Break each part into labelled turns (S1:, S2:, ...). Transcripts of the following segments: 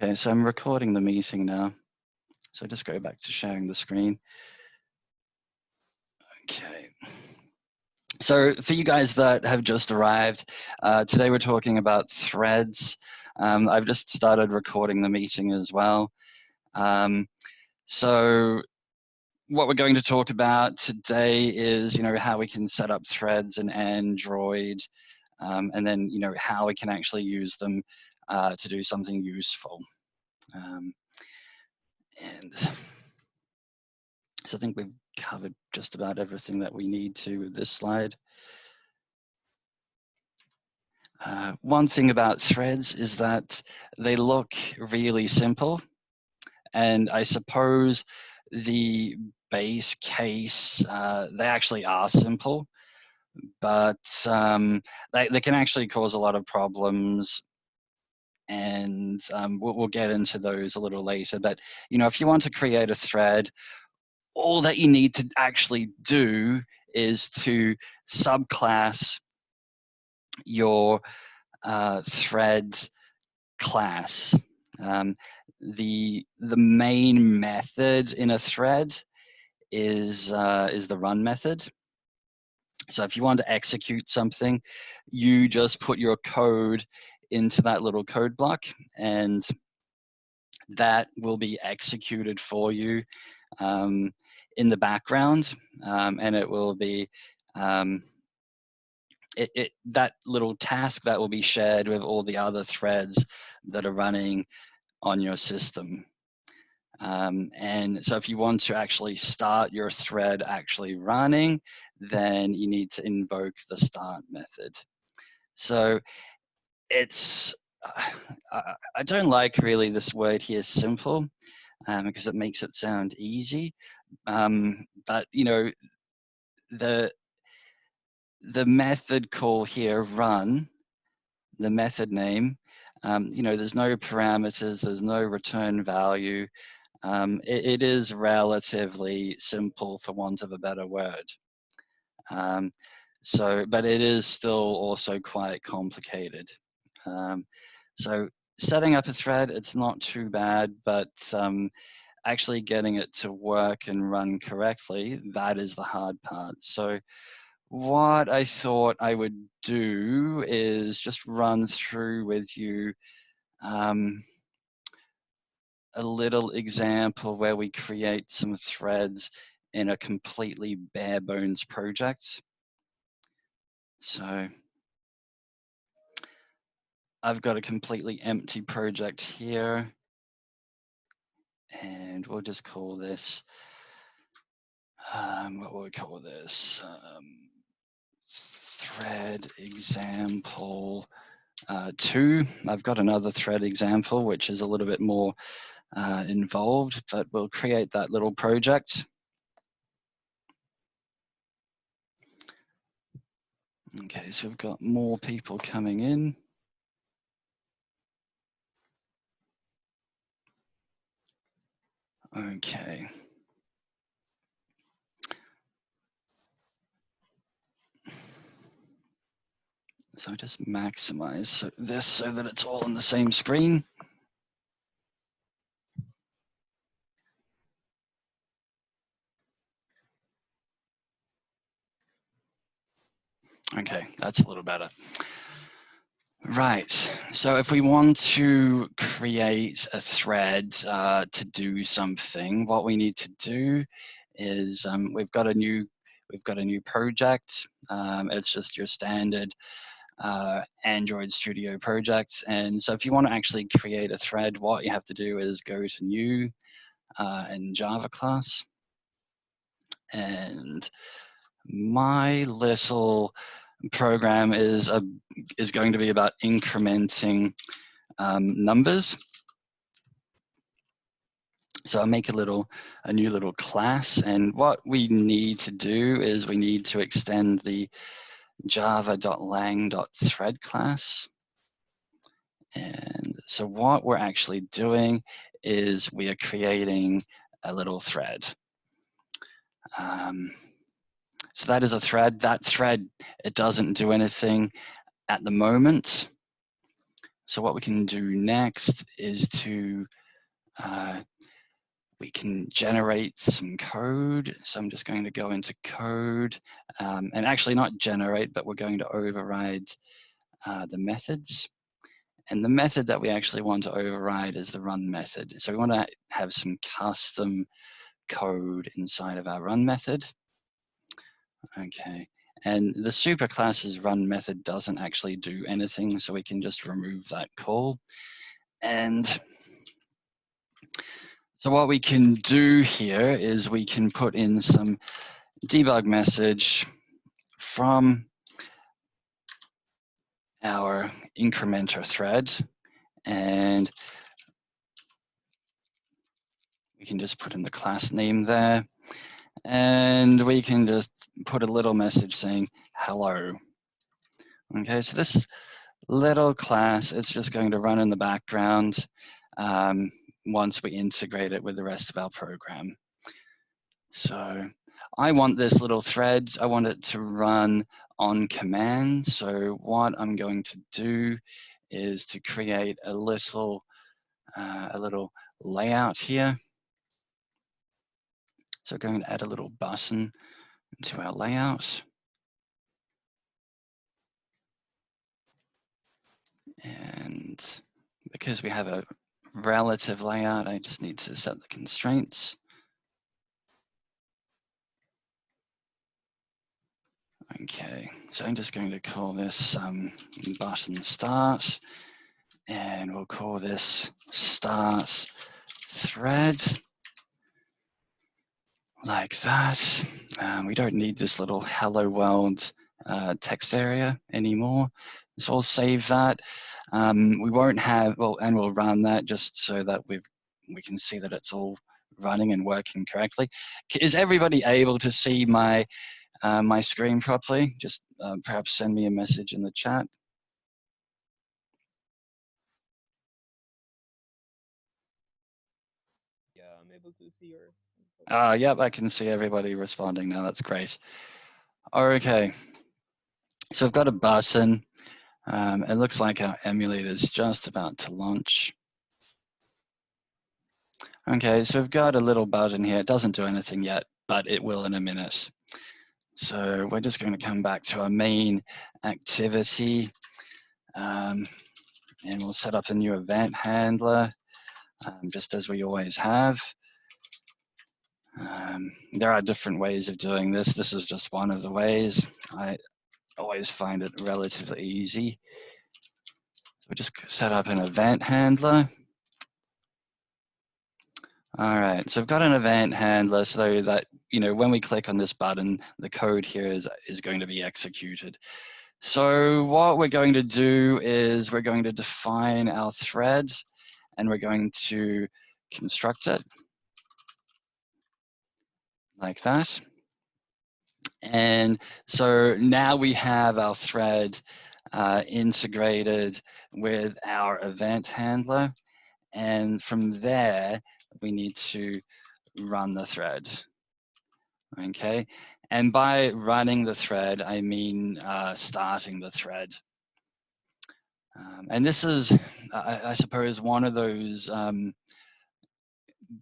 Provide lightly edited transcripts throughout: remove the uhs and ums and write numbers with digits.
S1: Okay, so I'm recording the meeting now. So just go back to sharing the screen. Okay. So for you guys that have just arrived, today we're talking about threads. I've just started recording the meeting as well. So what we're going to talk about today is, how we can set up threads in Android, and then, how we can actually use them to do something useful. And so I think we've covered just about everything that we need to with this slide. One thing about threads is that they look really simple, and I suppose the base case, they actually are simple, but they can actually cause a lot of problems, and we'll get into those a little later. But if you want to create a thread, all that you need to actually do is to subclass your thread class. The main method in a thread is the run method. So if you want to execute something, you just put your code into that little code block, and that will be executed for you in the background, and it will be that little task that will be shared with all the other threads that are running on your system. And so if you want to actually start your thread actually running, then you need to invoke the start method. So it's, I don't like really this word here, simple, because it makes it sound easy. But the method call here, run, the method name, there's no parameters, there's no return value. It is relatively simple, for want of a better word. But it is still also quite complicated. So setting up a thread, it's not too bad, but actually getting it to work and run correctly, that is the hard part. So what I thought I would do is just run through with you a little example where we create some threads in a completely bare bones project. So I've got a completely empty project here, and we'll just call this, what will we call this? Thread example 2. I've got another thread example, which is a little bit more involved, but we'll create that little project. Okay, so we've got more people coming in. Okay. So I just maximize this so that it's all on the same screen. Okay, that's a little better. Right, so if we want to create a thread to do something, what we need to do is we've got a new project. It's just your standard Android Studio project. And so if you want to actually create a thread, what you have to do is go to new in Java class. And my little program is going to be about incrementing numbers. So I'll make a new little class, and what we need to do is we need to extend the java.lang.thread class. And so what we're actually doing is we are creating a little thread. So that is a thread. That thread, it doesn't do anything at the moment. So what we can do next is to we can generate some code. So I'm just going to go into code and actually not generate, but we're going to override the methods. And the method that we actually want to override is the run method. So we want to have some custom code inside of our run method. Okay. And the superclass's run method doesn't actually do anything, so we can just remove that call. And so what we can do here is we can put in some debug message from our incrementer thread, and we can just put in the class name there, and we can just put a little message saying hello. Okay, so this little class, it's just going to run in the background once we integrate it with the rest of our program. So I want this little thread, I want it to run on command. So what I'm going to do is to create a little layout here. So we're going to add a little button to our layout. And because we have a relative layout, I just need to set the constraints. Okay, so I'm just going to call this button start, and we'll call this start thread, like that. We don't need this little hello world text area anymore. So I'll save that. We won't have, well, and we'll run that just so that we can see that it's all running and working correctly. Is everybody able to see my my screen properly? Just perhaps send me a message in the chat.
S2: Yeah, I'm able to see your.
S1: Yep, I can see everybody responding now. That's great. Okay, so I've got a button. It looks like our emulator is just about to launch. Okay, so we've got a little button here. It doesn't do anything yet, but it will in a minute. So we're just going to come back to our main activity, and we'll set up a new event handler, just as we always have. There are different ways of doing this. This is just one of the ways. I always find it relatively easy. So we just set up an event handler. All right, so I've got an event handler so that, you know, when we click on this button, the code here is going to be executed. So what we're going to do is we're going to define our thread, and we're going to construct it like that. And so now we have our thread integrated with our event handler. And from there, we need to run the thread. Okay. And by running the thread, I mean starting the thread. And this is, I suppose, one of those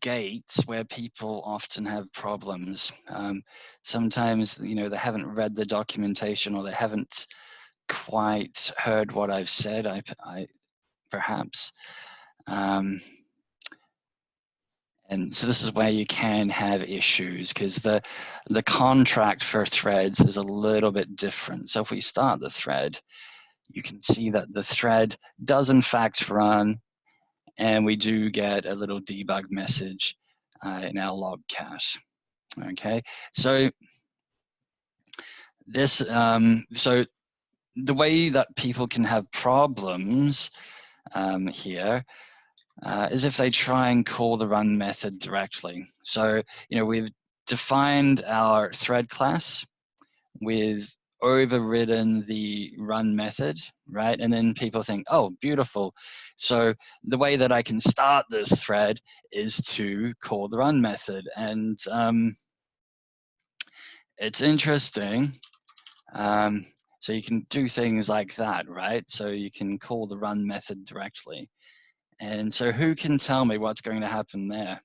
S1: gates where people often have problems. Sometimes, you know, they haven't read the documentation, or they haven't quite heard what I've said, I perhaps. And so this is where you can have issues, because the contract for threads is a little bit different. So if we start the thread, you can see that the thread does in fact run, and we do get a little debug message in our log cache. Okay, so this so the way that people can have problems here is if they try and call the run method directly. So, you know, we've defined our thread class, with overridden the run method, right? And then people think, oh, beautiful. So the way that I can start this thread is to call the run method. And it's interesting. So you can do things like that, right? So you can call the run method directly. And so who can tell me what's going to happen there?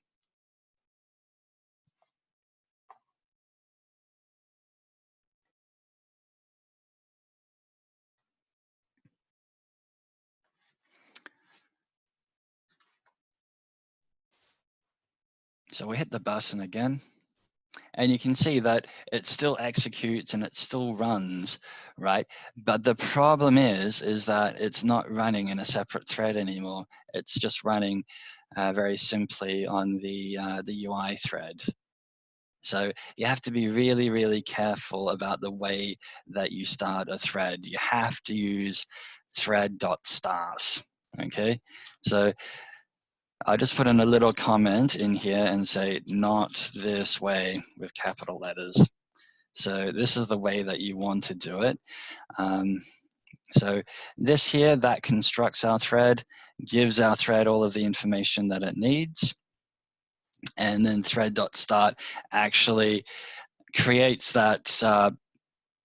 S1: So we hit the button again, and you can see that it still executes and it still runs, right? But the problem is that it's not running in a separate thread anymore. It's just running very simply on the UI thread. So you have to be really, really careful about the way that you start a thread. You have to use thread.stars, okay? So I'll just put in a little comment in here and say, not this way with capital letters. So this is the way that you want to do it. So this here, that constructs our thread, gives our thread all of the information that it needs. And then thread.start actually creates that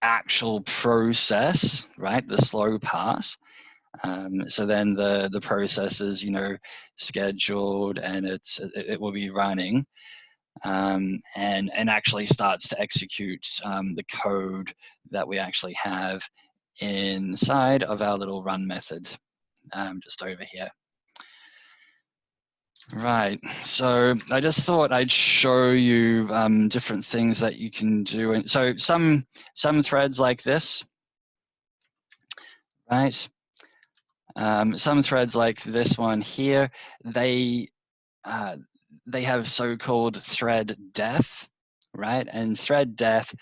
S1: actual process, right? The slow part. So then the process is, you know, scheduled and it will be running and actually starts to execute the code that we actually have inside of our little run method just over here. Right, so I just thought I'd show you different things that you can do. And so some threads like this, right? Some threads like this one here, they have so-called thread death, right? And thread death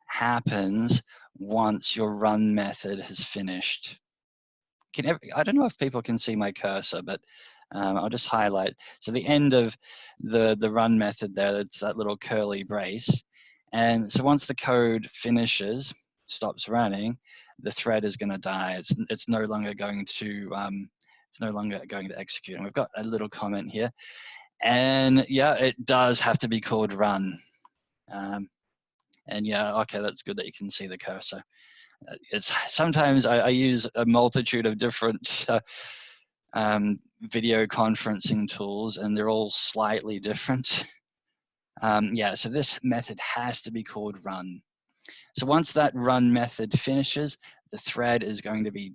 S1: happens once your run method has finished. I don't know if people can see my cursor, but I'll just highlight. So the end of the run method there, it's that little curly brace. And so once the code finishes, stops running, the thread is going to die. It's no longer going to execute. And we've got a little comment here. And yeah, it does have to be called run. And yeah, okay, that's good that you can see the cursor. It's sometimes I use a multitude of different video conferencing tools, and they're all slightly different. Yeah, so this method has to be called run. So once that run method finishes, the thread is going to be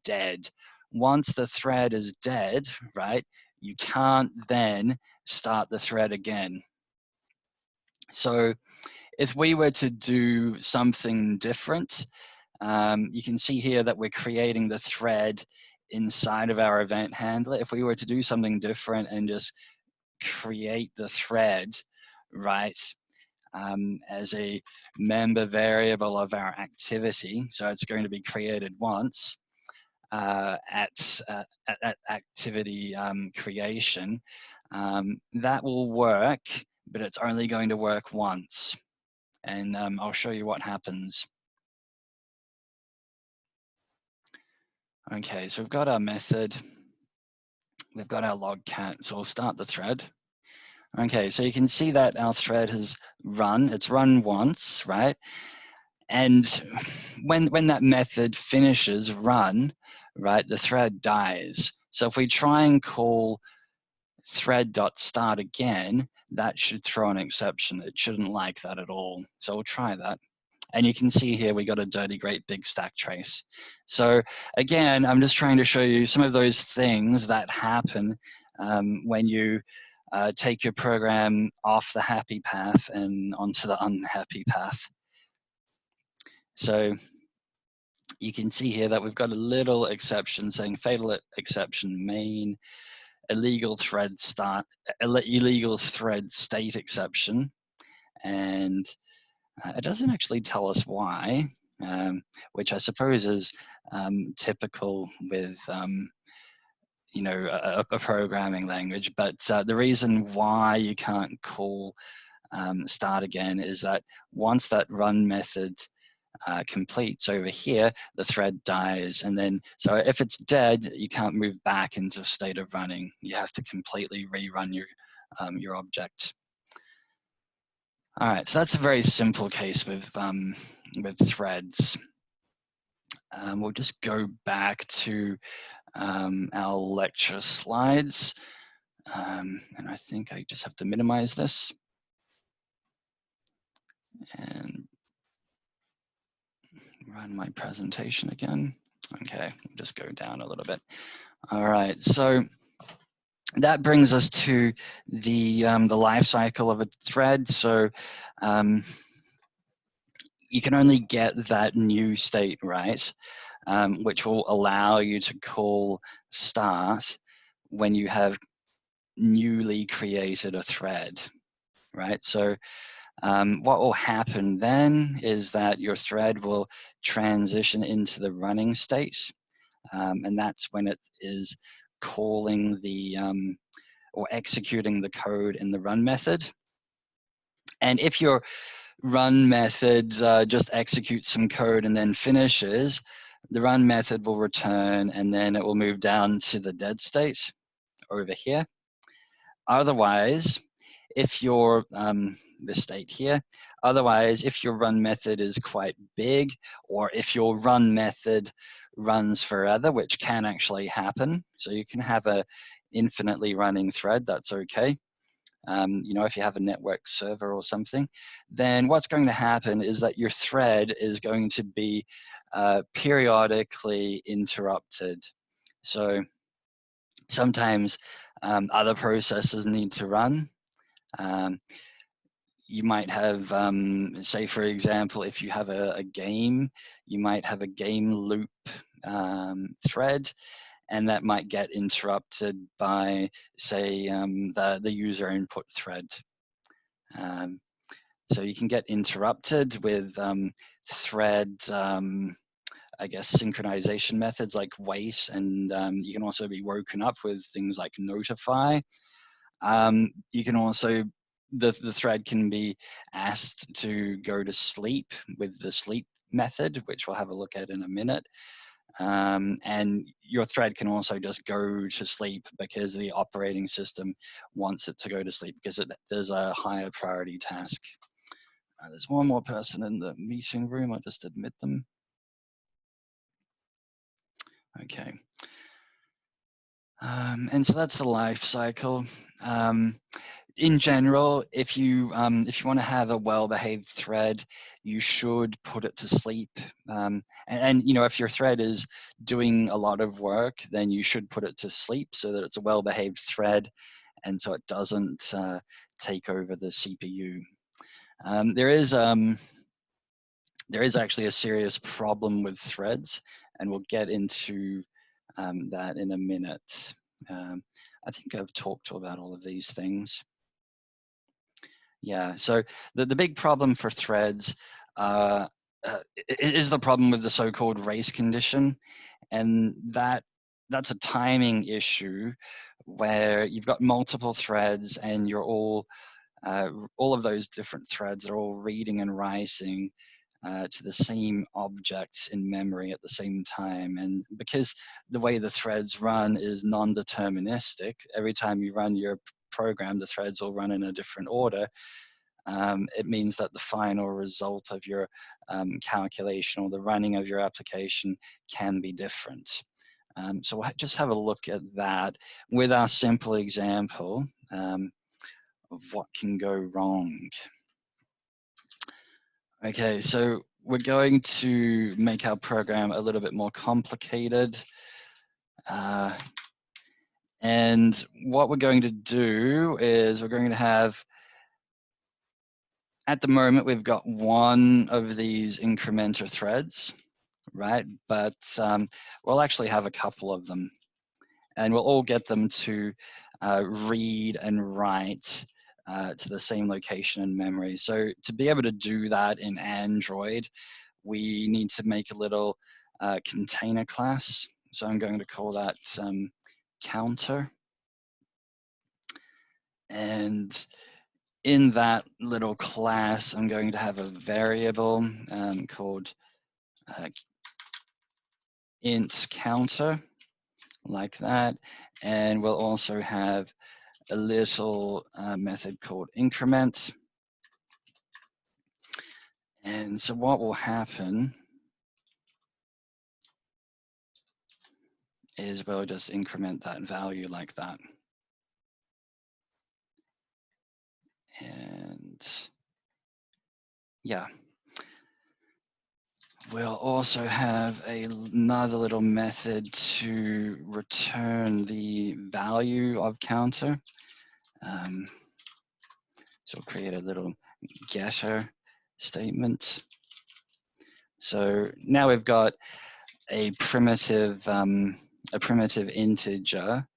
S1: dead. Once the thread is dead, right, you can't then start the thread again. So if we were to do something different, you can see here that we're creating the thread inside of our event handler. If we were to do something different and just create the thread, right, as a member variable of our activity, so it's going to be created once at activity creation, that will work, but it's only going to work once. And I'll show you what happens. Okay, so we've got our method, we've got our logcat, so we'll start the thread. Okay, so you can see that our thread has run, it's run once, right? And when that method finishes run, right, the thread dies. So if we try and call thread.start again, that should throw an exception. It shouldn't like that at all. So we'll try that. And you can see here, we got a dirty, great big stack trace. So again, I'm just trying to show you some of those things that happen when you take your program off the happy path and onto the unhappy path. So you can see here that we've got a little exception saying fatal exception main, illegal thread start, illegal thread state exception. And it doesn't actually tell us why, which I suppose is typical with you know, a programming language. But the reason why you can't call start again is that once that run method completes over here, the thread dies. And then, so if it's dead, you can't move back into a state of running. You have to completely rerun your object. All right, so that's a very simple case with threads. We'll just go back to our lecture slides. And I think I just have to minimize this. And run my presentation again. Okay, just go down a little bit. All right, so that brings us to the life cycle of a thread. So you can only get that new state, right, which will allow you to call start when you have newly created a thread, right? So what will happen then is that your thread will transition into the running state, and that's when it is calling the or executing the code in the run method. And if your run method just executes some code and then finishes, the run method will return and then it will move down to the dead state over here. Otherwise, if your the state here, otherwise, if your run method is quite big, or if your run method runs forever, which can actually happen, so you can have a infinitely running thread, that's okay. You know, if you have a network server or something, then what's going to happen is that your thread is going to be periodically interrupted. So sometimes other processes need to run. You might have, say for example, if you have a game, you might have a game loop thread, and that might get interrupted by, say, the user input thread. So you can get interrupted with thread, I guess, synchronization methods like wait, and you can also be woken up with things like notify. You can also, the thread can be asked to go to sleep with the sleep method, which we'll have a look at in a minute. And your thread can also just go to sleep because the operating system wants it to go to sleep because there's a higher priority task. There's one more person in the meeting room. I'll just admit them. Okay. And so that's the life cycle. In general, if you want to have a well-behaved thread, you should put it to sleep. And you know, if your thread is doing a lot of work, then you should put it to sleep so that it's a well-behaved thread, and so it doesn't take over the CPU. There is actually a serious problem with threads, and we'll get into that in a minute. I think I've talked about all of these things. Yeah, so the big problem for threads is the problem with the so-called race condition, and that's a timing issue where you've got multiple threads and you're all of those different threads are all reading and writing to the same objects in memory at the same time. And because the way the threads run is non-deterministic, every time you run your program, the threads will run in a different order. It means that the final result of your calculation or the running of your application can be different. So we'll just have a look at that with our simple example of what can go wrong. Okay, so we're going to make our program a little bit more complicated. And what we're going to do is we're going to have, at the moment, we've got one of these incrementer threads, right? But we'll actually have a couple of them. And we'll all get them to read and write to the same location in memory. So to be able to do that in Android, we need to make a little container class. So I'm going to call that counter. And in that little class, I'm going to have a variable called int counter, like that. And we'll also have a little method called increment. And so what will happen is we'll just increment that value like that. And yeah, we'll also have another little method to return the value of counter. So we'll create a little getter statement. So now we've got a primitive integer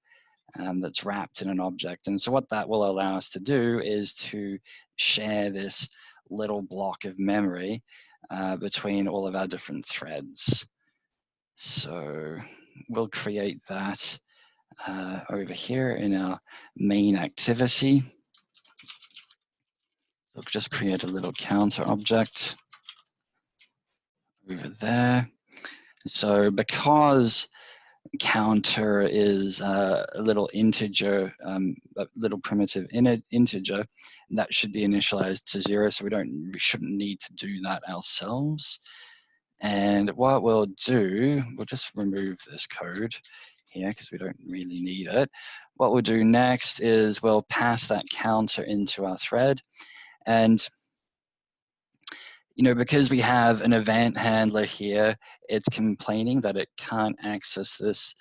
S1: that's wrapped in an object. And so what that will allow us to do is to share this little block of memory between all of our different threads. So we'll create that over here in our main activity. We'll just create a little counter object over there. So because counter is a little integer, a little primitive integer, that should be initialized to 0. So we shouldn't need to do that ourselves. And what we'll do, we'll just remove this code here because we don't really need it. What we'll do next is we'll pass that counter into our thread. And because we have an event handler here, it's complaining that it can't access this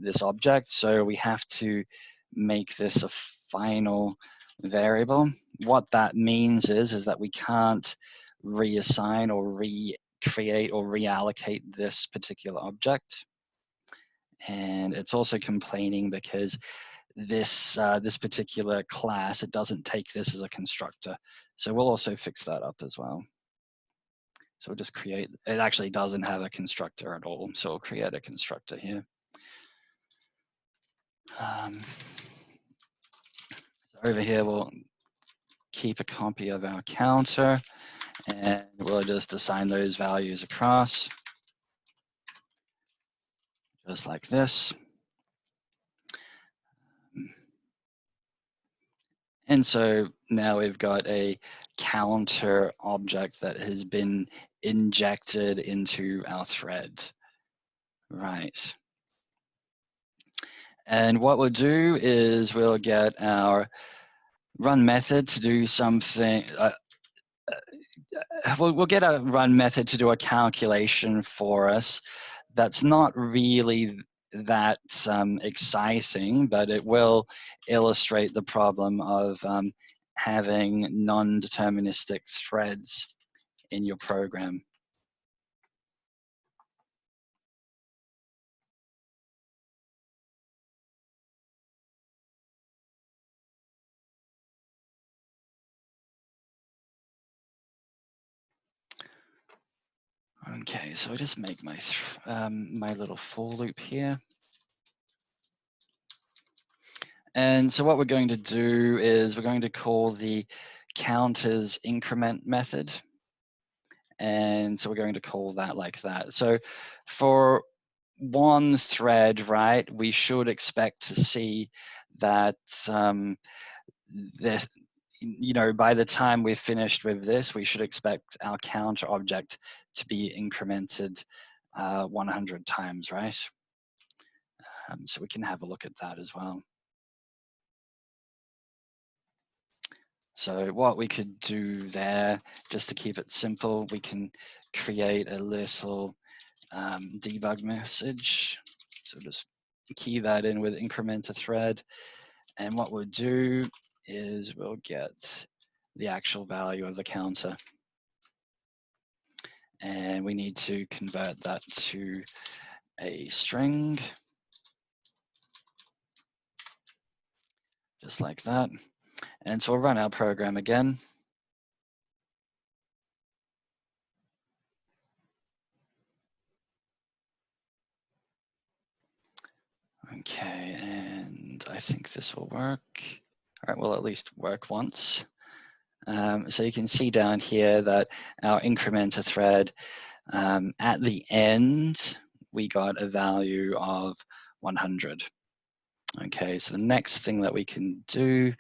S1: this object, so we have to make this a final variable. What that means is that we can't reassign or recreate or reallocate this particular object. And it's also complaining because this this particular class, it doesn't take this as a constructor. So we'll also fix that up as well. So we'll just create, it actually doesn't have a constructor at all. So we'll create a constructor here. So over here, we'll keep a copy of our counter and we'll just assign those values across, just like this. And so now we've got a counter object that has been injected into our thread. Right. And what we'll do is we'll get our run method to do something. We'll get a run method to do a calculation for us. That's not really that exciting, but it will illustrate the problem of having non-deterministic threads in your program. Okay, so I just make my my little for loop here. And so what we're going to do is we're going to call the counters increment method. And so we're going to call that like that. So for one thread, right, we should expect to see that this, by the time we're finished with this, we should expect our counter object to be incremented 100 times, right? So we can have a look at that as well. So what we could do there, just to keep it simple, we can create a little debug message. So just key that in with increment a thread. And what we'll do is we'll get the actual value of the counter. And we need to convert that to a string. Just like that. And so we'll run our program again. Okay, and I think this will work. All right, will at least work once. So you can see down here that our incrementer thread, at the end, we got a value of 100. Okay, so the next thing that we can do,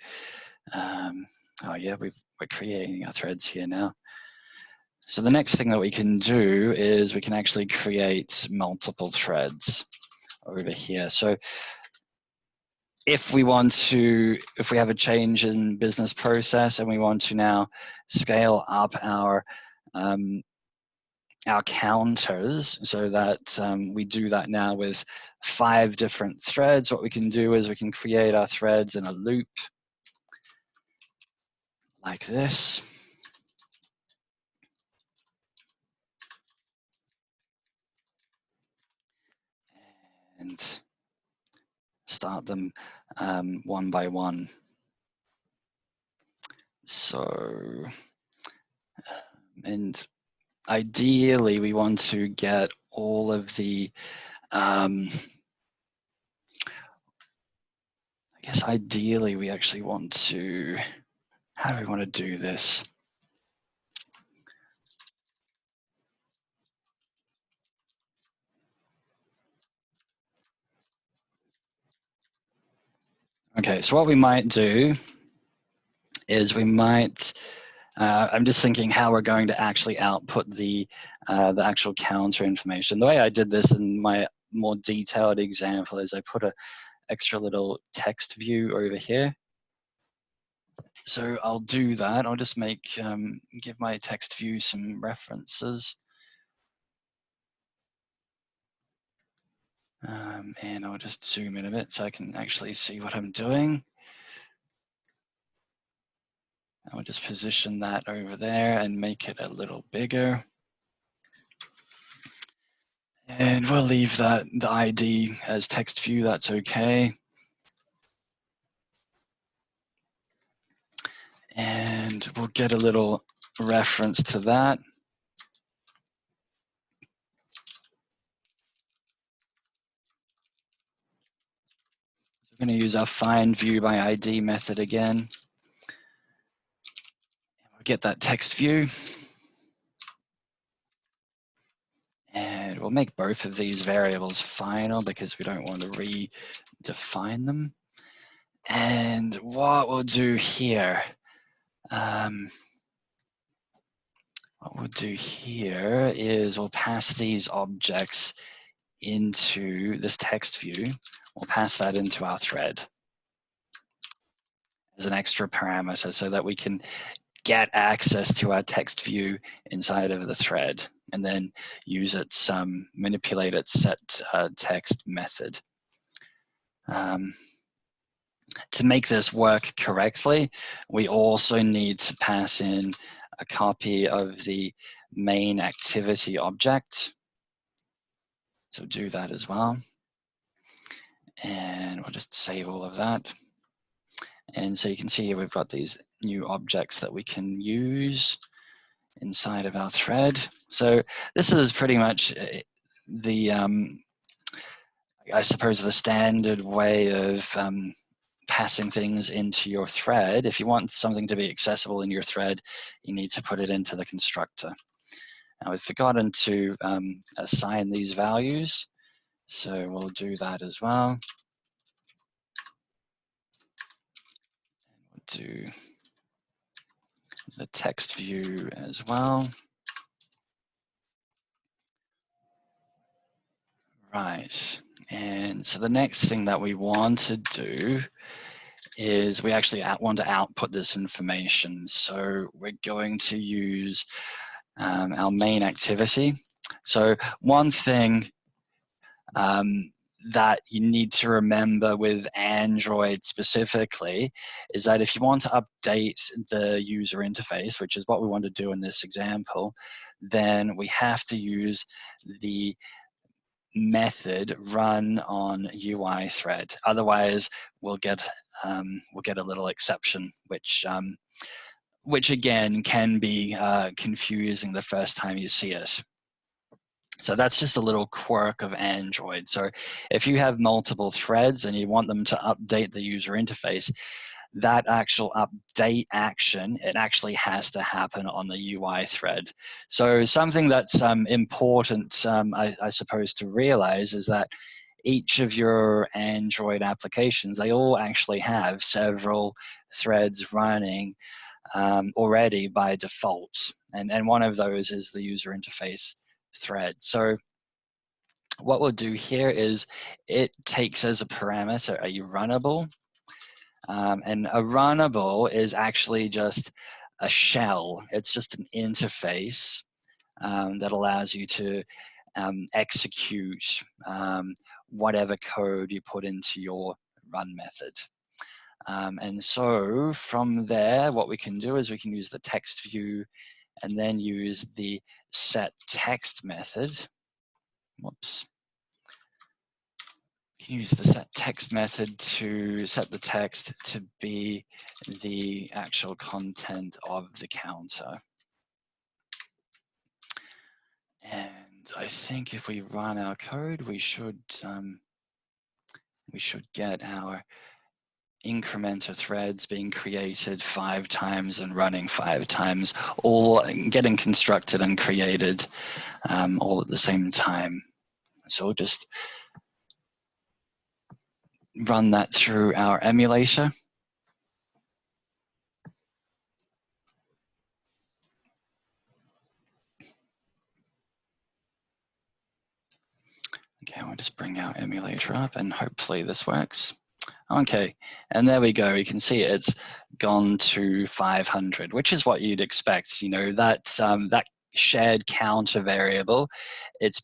S1: oh yeah, we're creating our threads here now. So the next thing that we can do is we can actually create multiple threads over here. So if we have a change in business process and we want to now scale up our counters so that we do that now with 5 different threads, what we can do is we can create our threads in a loop like this. And start them one by one. So, and ideally we want to get all of the, I guess ideally we actually want to, how do we want to do this? Okay, so what we might do is we might, I'm just thinking how we're going to actually output the actual counter information. The way I did this in my more detailed example is I put a extra little text view over here. So I'll do that. I'll just give my text view some references. And I'll just zoom in a bit so I can actually see what I'm doing. I'll just position that over there and make it a little bigger. And we'll leave the ID as text view, that's okay. And we'll get a little reference to that. We're going to use our find view by ID method again. We'll get that text view. And we'll make both of these variables final because we don't want to redefine them. And what we'll do here, is we'll pass these objects into this text view. We'll pass that into our thread as an extra parameter so that we can get access to our text view inside of the thread and then use its manipulate its set text method. To make this work correctly, we also need to pass in a copy of the main activity object. So do that as well. And we'll just save all of that. And so you can see here we've got these new objects that we can use inside of our thread. So this is pretty much the, I suppose, the standard way of passing things into your thread. If you want something to be accessible in your thread, you need to put it into the constructor. Now we've forgotten to assign these values, so we'll do that as well. We'll do the text view as well. Right, and so the next thing that we want to do is we actually want to output this information. So we're going to use our main activity. So one thing that you need to remember with Android specifically is that if you want to update the user interface, which is what we want to do in this example, then we have to use the method run on UI thread. Otherwise, we'll get a little exception, which again can be confusing the first time you see it. So that's just a little quirk of Android. So if you have multiple threads and you want them to update the user interface, that actual update action, it actually has to happen on the UI thread. So something that's important, I suppose, to realize is that each of your Android applications, they all actually have several threads running already by default. And one of those is the user interface thread. So what we'll do here is it takes as a parameter a runnable. And a runnable is actually just a shell. It's just an interface that allows you to execute whatever code you put into your run method. And so from there, what we can do is we can use the text view and then use the set text method. Whoops. Use the set text method to set the text to be the actual content of the counter. And I think if we run our code, we should get our incrementer threads being created 5 times and running 5 times, all getting constructed and created all at the same time. So we'll just run that through our emulator. Okay, we'll just bring our emulator up and hopefully this works. Okay, and there we go. You can see it's gone to 500, which is what you'd expect. You know, that shared counter variable, it's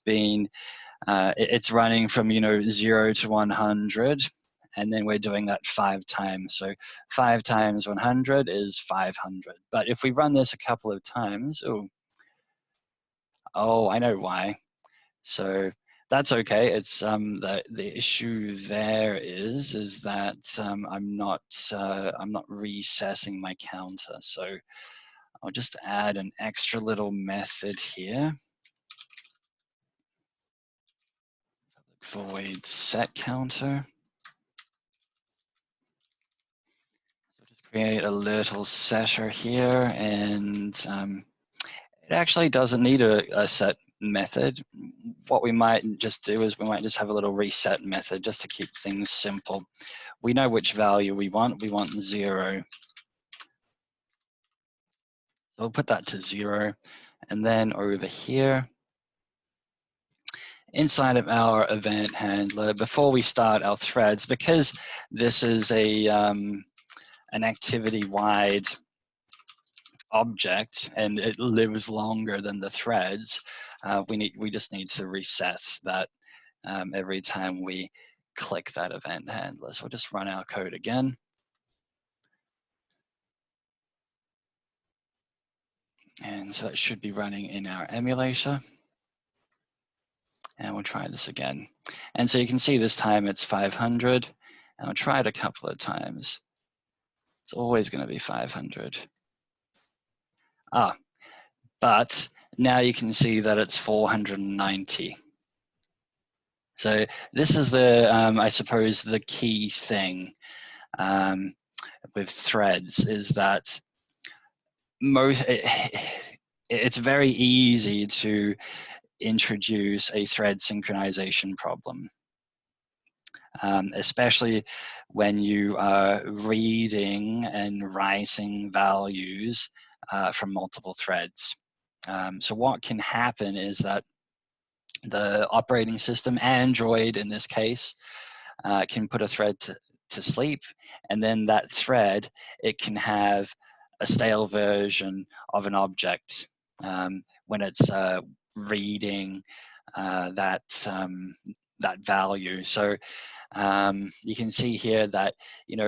S1: running from 0 to 100, and then we're doing that 5 times. So 5 times 100 is 500. But if we run this a couple of times, oh, I know why. So that's okay. It's the issue there is that I'm not resetting my counter. So I'll just add an extra little method here. Void set counter. So just create a little setter here, and it actually doesn't need a set method. What we might just do is we might just have a little reset method just to keep things simple. We know which value we want. We want 0. So we'll put that to 0. And then over here, inside of our event handler, before we start our threads, because this is an activity-wide object and it lives longer than the threads, we just need to reset that every time we click that event handler. So we'll just run our code again. And so that should be running in our emulator. And we'll try this again. And so you can see this time it's 500. And I'll try it a couple of times. It's always going to be 500. But now you can see that it's 490. So this is the, I suppose, the key thing with threads is that it's very easy to introduce a thread synchronization problem, especially when you are reading and writing values from multiple threads. So what can happen is that the operating system, Android in this case, can put a thread to sleep, and then that thread, it can have a stale version of an object when it's reading that value. So you can see here that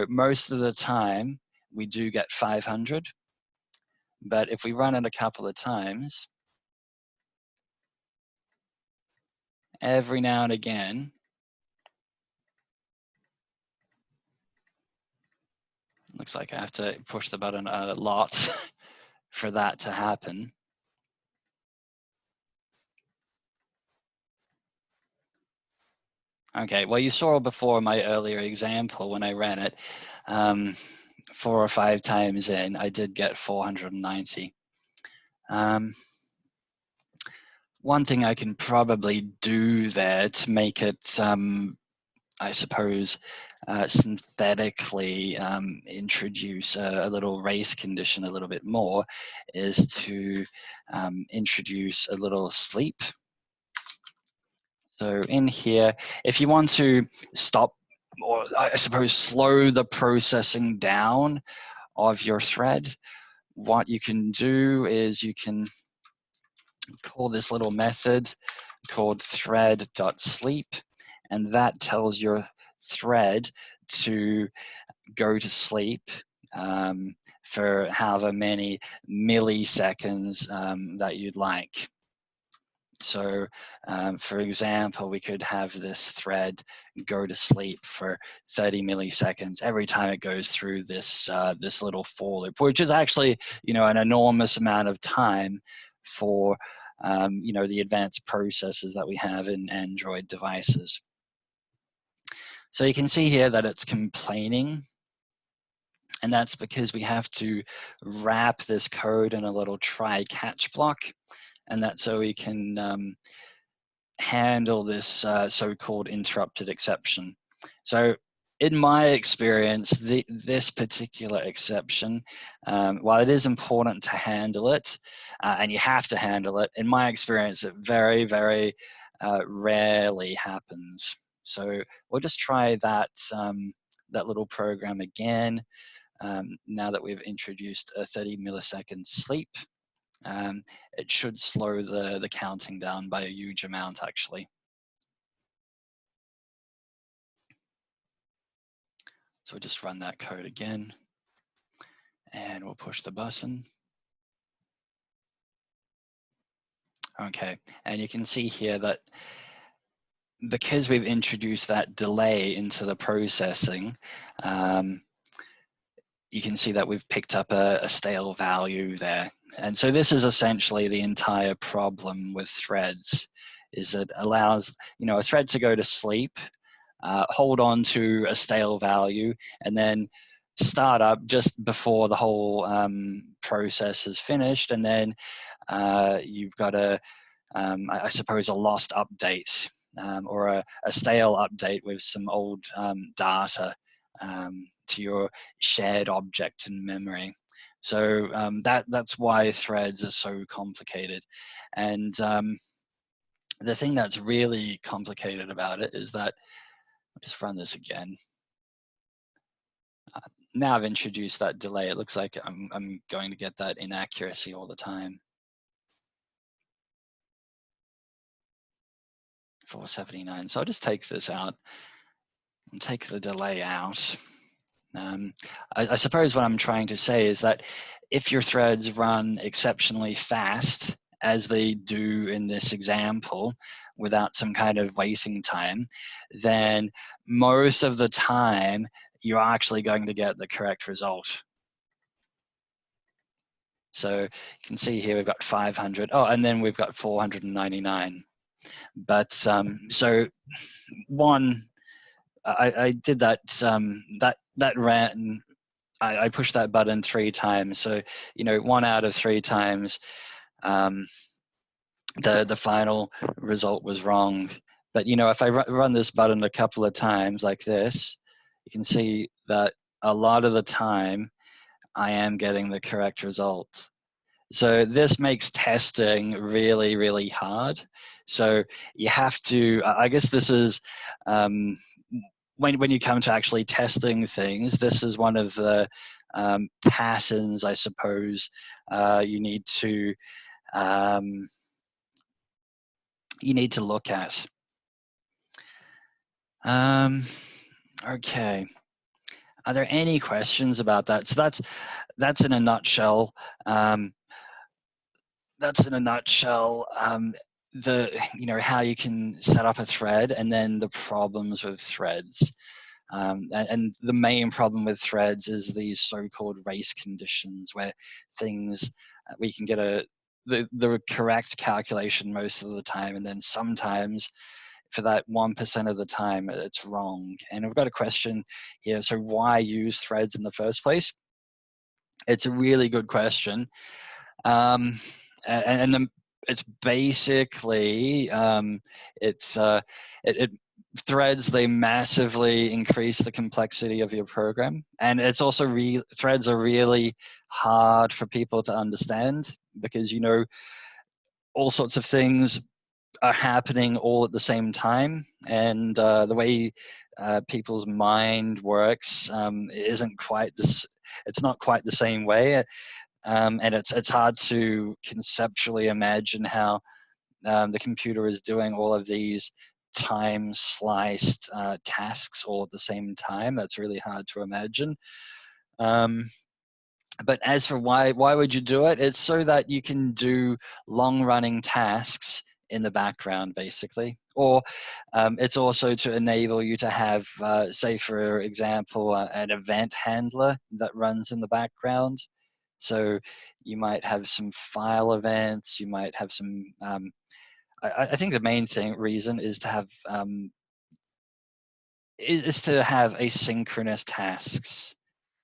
S1: most of the time we do get 500, but if we run it a couple of times, every now and again, looks like I have to push the button a lot for that to happen. Okay, well, you saw before my earlier example when I ran it, 4 or 5 times in, I did get 490. One thing I can probably do there to make it, I suppose, synthetically introduce a little race condition a little bit more is to introduce a little sleep. So in here, if you want to stop, or I suppose slow the processing down of your thread, what you can do is you can call this little method called thread.sleep, and that tells your thread to go to sleep for however many milliseconds that you'd like. So for example, we could have this thread go to sleep for 30 milliseconds every time it goes through this, this little for loop, which is actually, you know, an enormous amount of time for, you know, the advanced processors that we have in Android devices. So you can see here that it's complaining, and that's because we have to wrap this code in a little try catch block, and that's so we can handle this so-called interrupted exception. So in my experience, this particular exception, while it is important to handle it, and you have to handle it, in my experience, it very, very rarely happens. So we'll just try that, that little program again, now that we've introduced a 30 millisecond sleep. It should slow the counting down by a huge amount, actually. So we'll just run that code again, and we'll push the button. Okay, and you can see here that because we've introduced that delay into the processing, you can see that we've picked up a stale value there. And so this is essentially the entire problem with threads, is it allows, you know, a thread to go to sleep, hold on to a stale value, and then start up just before the whole process is finished, and then you've got I suppose a lost update, or a stale update with some old data to your shared object in memory. So that's why threads are so complicated. And the thing that's really complicated about it is that, I'll just run this again. Now I've introduced that delay, it looks like I'm going to get that inaccuracy all the time. 479. So I'll just take this out and take the delay out. I suppose what I'm trying to say is that if your threads run exceptionally fast, as they do in this example, without some kind of waiting time, then most of the time you're actually going to get the correct result. So you can see here we've got 500. Oh, and then we've got 499. But so one, I did that, that ran, I pushed that button 3 times. So, you know, 1 out of 3 times, the final result was wrong. But, you know, if I run this button a couple of times like this, you can see that a lot of the time I am getting the correct result. So this makes testing really, really hard. So you have to, I guess this is, when you come to actually testing things, this is one of the patterns, I suppose, you need to look at. Okay. Are there any questions about that? So that's in a nutshell. That's in a nutshell. You know, how you can set up a thread, and then the problems with threads. And the main problem with threads is these so-called race conditions, where things, we can get the correct calculation most of the time, and then sometimes for that 1% of the time it's wrong. And I've got a question here. So why use threads in the first place? It's a really good question. It's basically, threads, they massively increase the complexity of your program. And it's also, threads are really hard for people to understand, because, you know, all sorts of things are happening all at the same time, and the way people's mind works isn't quite this. It's not quite the same way, and it's hard to conceptually imagine how the computer is doing all of these time sliced tasks all at the same time. That's really hard to imagine. Um, but as for why would you do it? It's so that you can do long running tasks in the background, basically. Or it's also to enable you to have, say, for example, an event handler that runs in the background. So you might have some file events. You might have some. I think the main reason is to have is to have asynchronous tasks.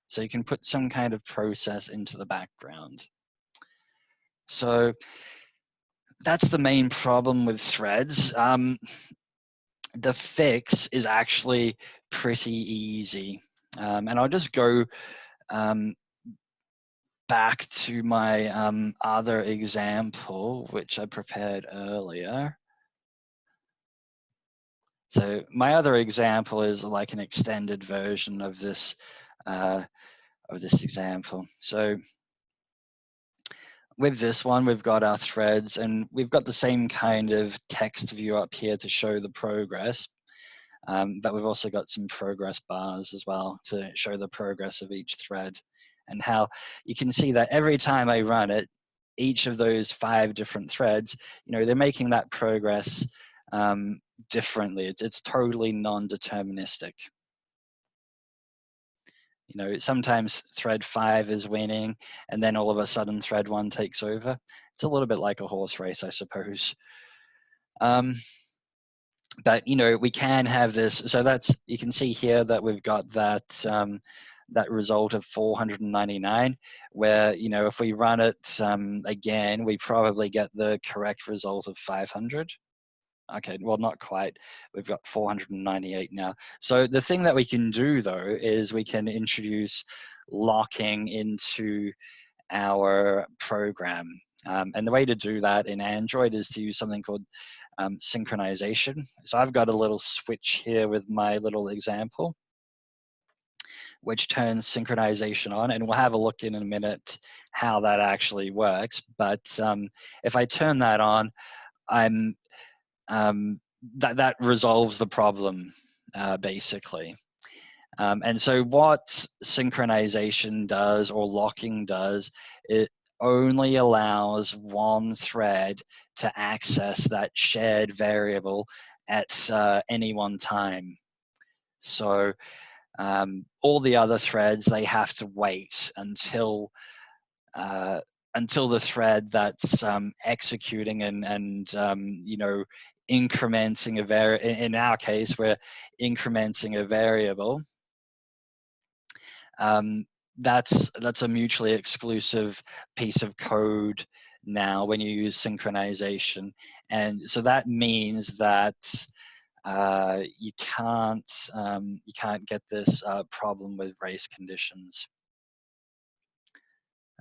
S1: So you can put some kind of process into the background. So that's the main problem with threads. The fix is actually pretty easy. And I'll just go back to my other example, which I prepared earlier. So my other example is like an extended version of this example. So with this one, we've got our threads, and we've got the same kind of text view up here to show the progress. But we've also got some progress bars as well to show the progress of each thread, and how you can see that every time I run it, each of those 5 different threads, they're making that progress differently. It's totally non-deterministic. Sometimes thread 5 is winning, and then all of a sudden thread 1 takes over. It's a little bit like a horse race, I suppose. But we can have this. So you can see here that we've got that that result of 499, where if we run it again, we probably get the correct result of 500. Okay, well, not quite. We've got 498 now. So the thing that we can do, though, is we can introduce locking into our program. And the way to do that in Android is to use something called synchronization. So I've got a little switch here with my little example, which turns synchronization on, and we'll have a look in a minute how that actually works. But if I turn that on, that resolves the problem, basically. And so what synchronization does, or locking does, it only allows one thread to access that shared variable at any one time. So all the other threads, they have to wait until the thread that's executing and incrementing in our case, we're incrementing a variable. That's a mutually exclusive piece of code now when you use synchronization, and so that means that you can't get this problem with race conditions.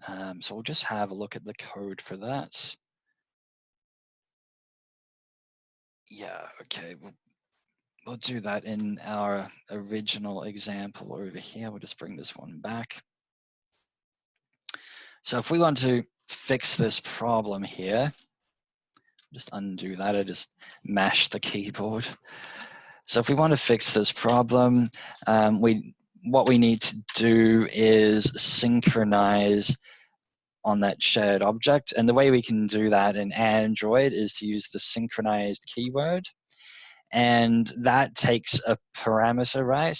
S1: So we'll just have a look at the code for that. Yeah, okay, we'll do that in our original example over here. We'll just bring this one back. So if we want to fix this problem here, just undo that, I just mashed the keyboard. So if we want to fix this problem, what we need to do is synchronize on that shared object. And the way we can do that in Android is to use the synchronized keyword. And that takes a parameter, right?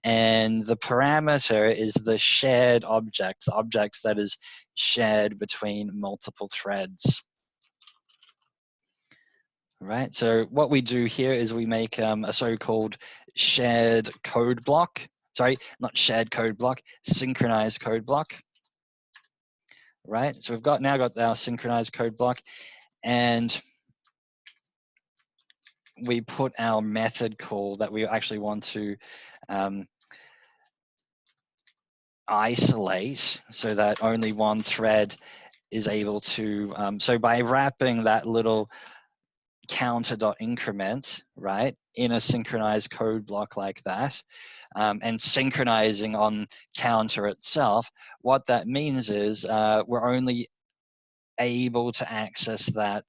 S1: And the parameter is the shared object, the object that is shared between multiple threads. Right, so what we do here is we make a so-called shared code block. Sorry, not shared code block, synchronized code block. Right, so we've now got our synchronized code block, and we put our method call that we actually want to isolate so that only one thread is able to, so by wrapping that little counter.increment, right, in a synchronized code block like that, and synchronizing on counter itself, what that means is we're only able to access that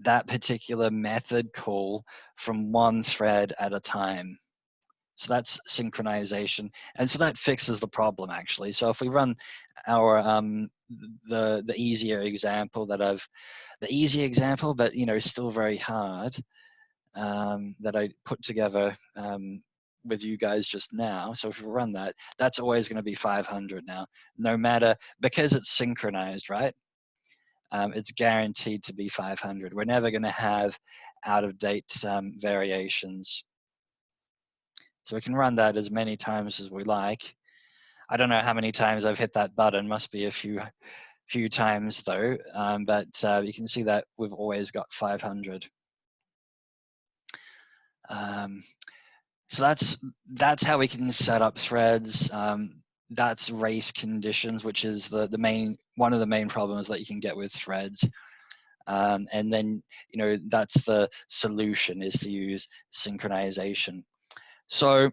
S1: that particular method call from one thread at a time. So that's synchronization, and so that fixes the problem actually. So if we run our the easier example but still very hard, that I put together with you guys just now. So if we run that, that's always going to be 500 now, no matter, because it's synchronized, right? It's guaranteed to be 500. We're never going to have out of date variations. So we can run that as many times as we like. I don't know how many times I've hit that button. Must be a few times though. But you can see that we've always got 500. So that's how we can set up threads. That's race conditions, which is one of the main problems that you can get with threads. And then that's the solution, is to use synchronization. So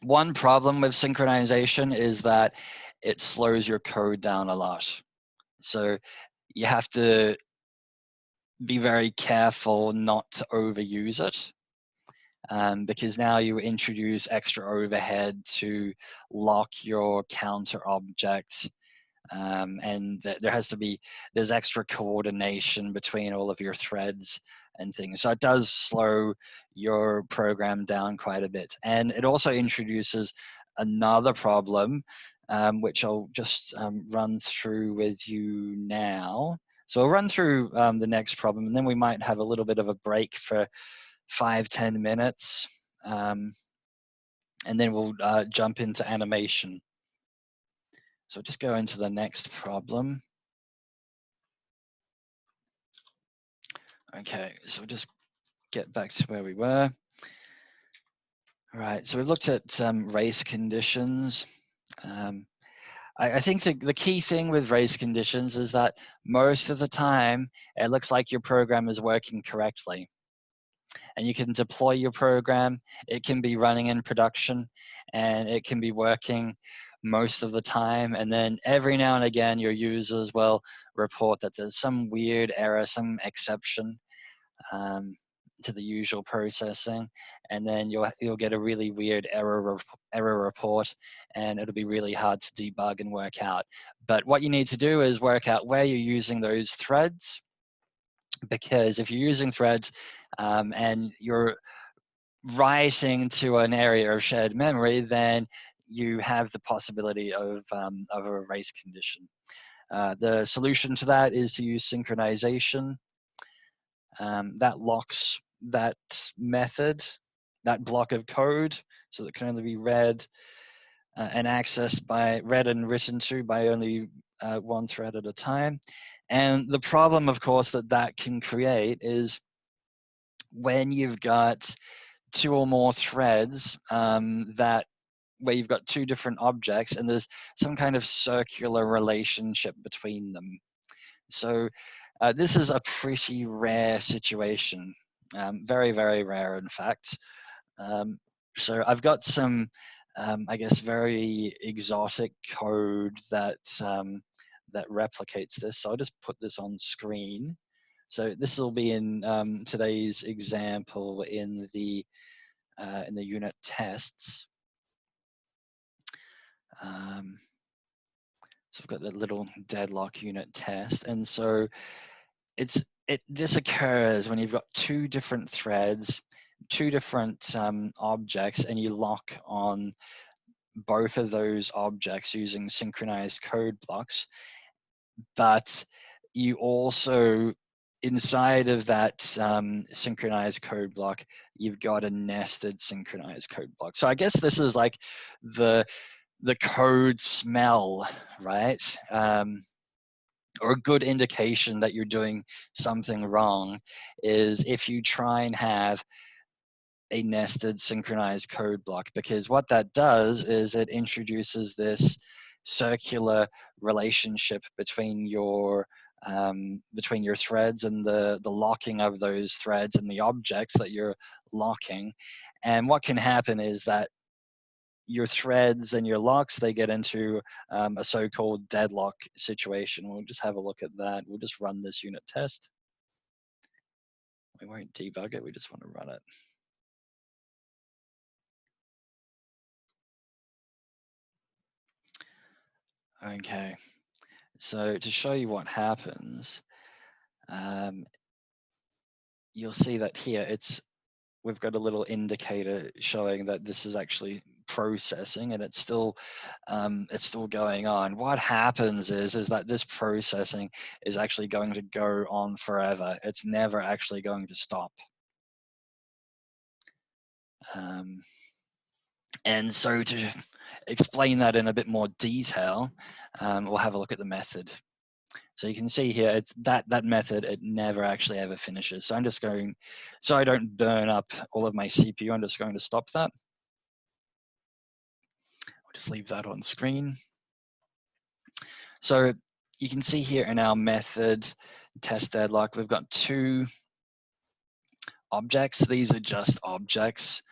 S1: one problem with synchronization is that it slows your code down a lot. So you have to be very careful not to overuse it, because now you introduce extra overhead to lock your counter objects, and there's extra coordination between all of your threads and things. So it does slow your program down quite a bit. And it also introduces another problem, which I'll just run through with you now. So I'll run through the next problem, and then we might have a little bit of a break for 5-10 minutes, and then we'll jump into animation. So just go into the next problem. Okay, so we'll just get back to where we were. All right, so we've looked at race conditions. I think the key thing with race conditions is that most of the time, it looks like your program is working correctly. And you can deploy your program, it can be running in production, and it can be working most of the time. And then every now and again, your users will report that there's some weird error, some exception to the usual processing, and then you'll get a really weird error report, and it'll be really hard to debug and work out. But what you need to do is work out where you're using those threads, because if you're using threads and you're writing to an area of shared memory, then you have the possibility of a race condition. The solution to that is to use synchronization. That locks that method, that block of code, so that it can only be read and accessed read and written to by only one thread at a time. And the problem, of course, that can create is when you've got two or more threads where you've got two different objects and there's some kind of circular relationship between them. So this is a pretty rare situation, very, very rare, in fact. So I've got some, I guess, very exotic code that replicates this. So I'll just put this on screen. So this will be in today's example in the unit tests. So I've got that little deadlock unit test, and so this occurs when you've got two different threads, two different objects, and you lock on both of those objects using synchronized code blocks. But you also, inside of that synchronized code block, you've got a nested synchronized code block. So I guess this is like the code smell, right? Or a good indication that you're doing something wrong is if you try and have a nested synchronized code block, because what that does is it introduces this circular relationship between your between your threads and the locking of those threads and the objects that you're locking. And what can happen is that your threads and your locks, they get into a so-called deadlock situation. We'll just have a look at that. We'll just run this unit test. We won't debug it, we just want to run it. Okay, so to show you what happens, you'll see that here we've got a little indicator showing that this is actually processing, and it's still going on. What happens is that this processing is actually going to go on forever. It's never actually going to stop. And so to explain that in a bit more detail, we'll have a look at the method. So you can see here, it's that method, it never actually ever finishes. So I'm just going, so I don't burn up all of my CPU, I'm just going to stop that. I'll just leave that on screen. So you can see here in our method test deadlock, we've got two objects. These are just objects,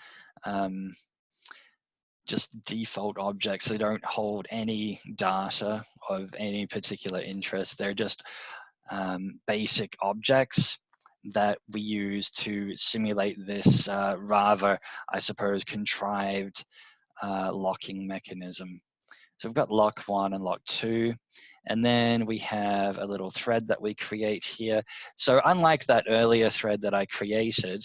S1: just default objects. They don't hold any data of any particular interest. They're just basic objects that we use to simulate this rather, I suppose, contrived locking mechanism. So we've got lock 1 and lock 2, and then we have a little thread that we create here. So unlike that earlier thread that I created,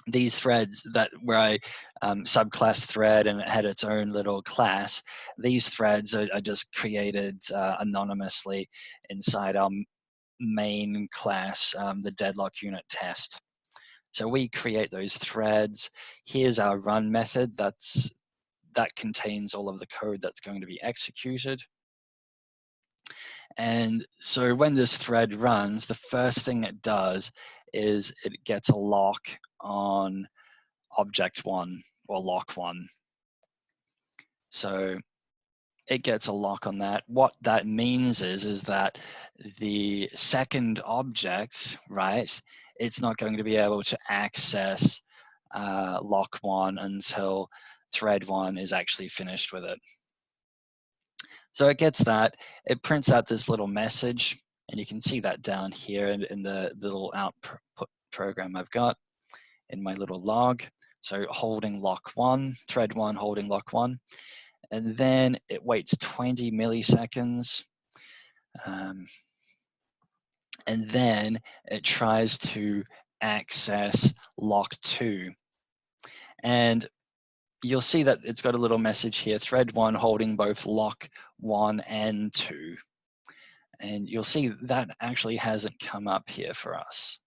S1: these threads where I subclass thread and it had its own little class, these threads are just created anonymously inside our main class, the deadlock unit test. So we create those threads. Here's our run method that contains all of the code that's going to be executed. And so when this thread runs, the first thing it does is it gets a lock on object 1 or lock 1. So it gets a lock on that. What that means is that the second object, right, it's not going to be able to access lock 1 until thread 1 is actually finished with it. So it gets that, it prints out this little message, and you can see that down here in the little output program I've got in my little log. So holding lock 1, thread 1 holding lock 1, and then it waits 20 milliseconds, and then it tries to access lock 2. And you'll see that it's got a little message here, thread 1 holding both lock 1 and 2. And you'll see that actually hasn't come up here for us.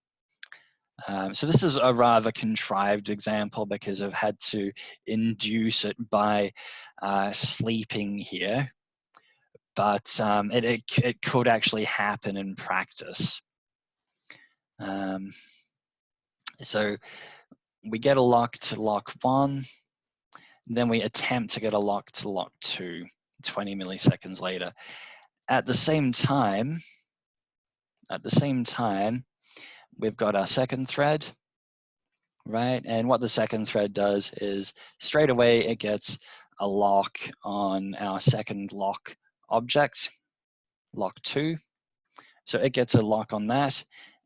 S1: So this is a rather contrived example because I've had to induce it by sleeping here, but it could actually happen in practice. So we get a lock to lock 1, then we attempt to get a lock to lock 2 20 milliseconds later. At the same time, we've got our second thread, right? And what the second thread does is straight away it gets a lock on our second lock object, lock 2. So it gets a lock on that,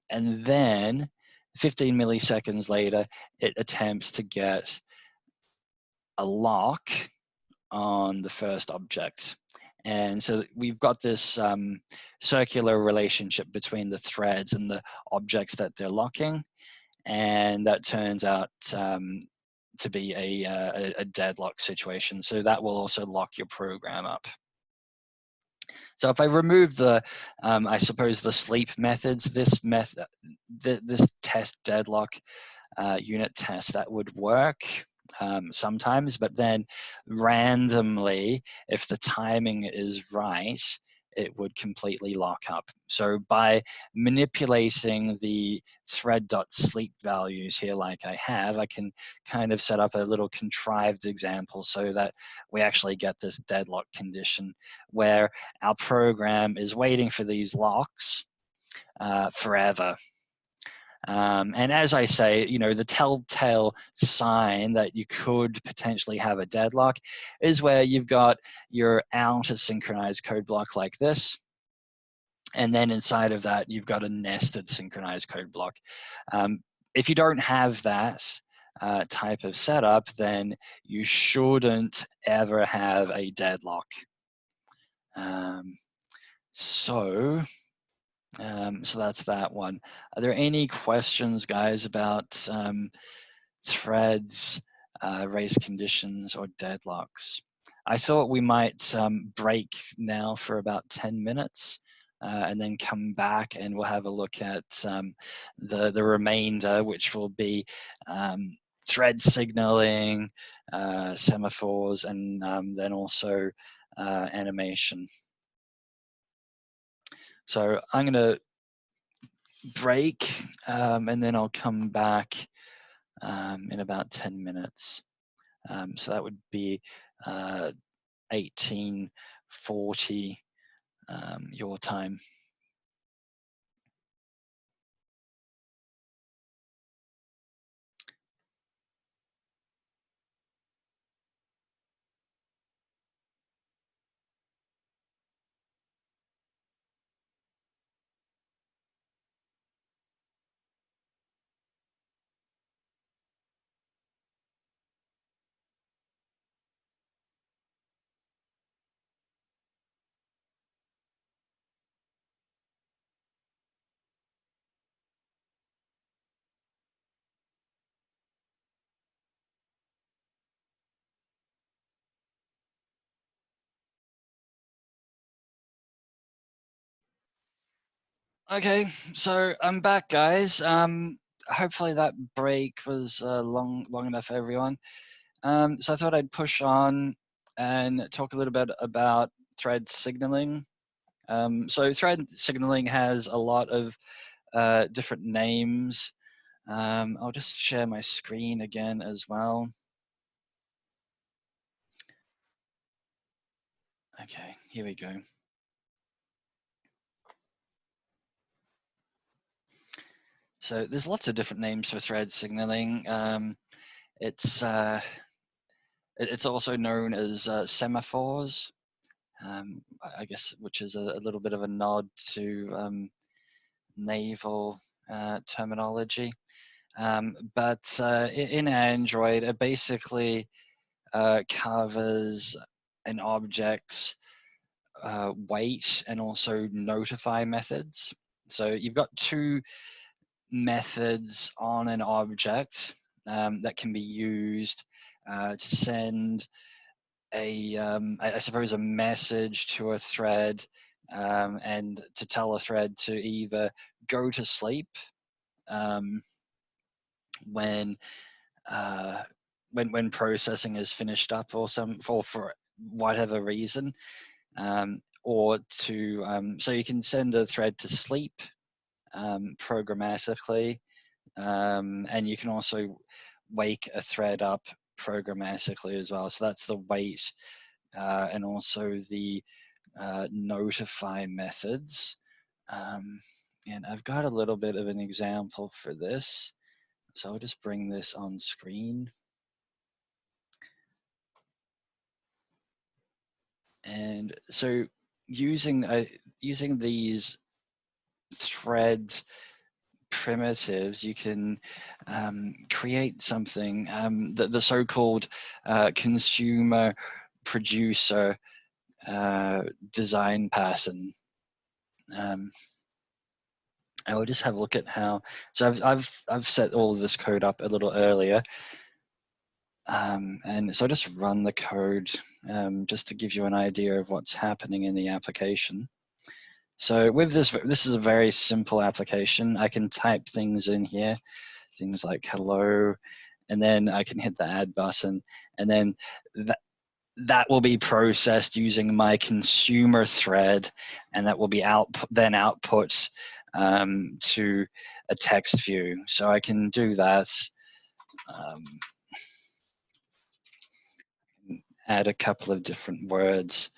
S1: and then 15 milliseconds later, it attempts to get a lock on the first object. And so we've got this circular relationship between the threads and the objects that they're locking, and that turns out to be a deadlock situation. So that will also lock your program up. So if I remove the, I suppose the sleep methods, this test deadlock unit test, that would work sometimes, but then randomly, if the timing is right, it would completely lock up. So by manipulating the thread.sleep values here like I have, I can kind of set up a little contrived example so that we actually get this deadlock condition where our program is waiting for these locks forever. And as I say, the telltale sign that you could potentially have a deadlock is where you've got your out of synchronized code block like this. And then inside of that, you've got a nested synchronized code block. If you don't have that type of setup, then you shouldn't ever have a deadlock. So that's that one. Are there any questions, guys, about threads, race conditions, or deadlocks? I thought we might break now for about 10 minutes and then come back and we'll have a look at the remainder, which will be thread signaling, semaphores, and then also animation. So I'm going to break and then I'll come back in about 10 minutes. So that would be 1840 your time. Okay, so I'm back, guys. Hopefully that break was long enough for everyone. So I thought I'd push on and talk a little bit about thread signaling. So thread signaling has a lot of different names. I'll just share my screen again as well. Okay, here we go. So there's lots of different names for thread signaling. It's also known as semaphores, I guess, which is a little bit of a nod to naval terminology. But in Android, it basically covers an object's wait and also notify methods. So you've got two methods on an object that can be used to send I suppose a message to a thread and to tell a thread to either go to sleep when processing is finished up or for whatever reason, or to so you can send a thread to sleep programmatically, and you can also wake a thread up programmatically as well. So that's the wait and also the notify methods. And I've got a little bit of an example for this. So I'll just bring this on screen. And so using these thread primitives, you can create something, the so-called consumer producer design pattern. I will just have a look at how. So I've set all of this code up a little earlier, and so I just run the code just to give you an idea of what's happening in the application. So with this is a very simple application. I can type things in here, things like hello, and then I can hit the add button, and then that will be processed using my consumer thread, and that will be then output to a text view. So I can do that. Add a couple of different words.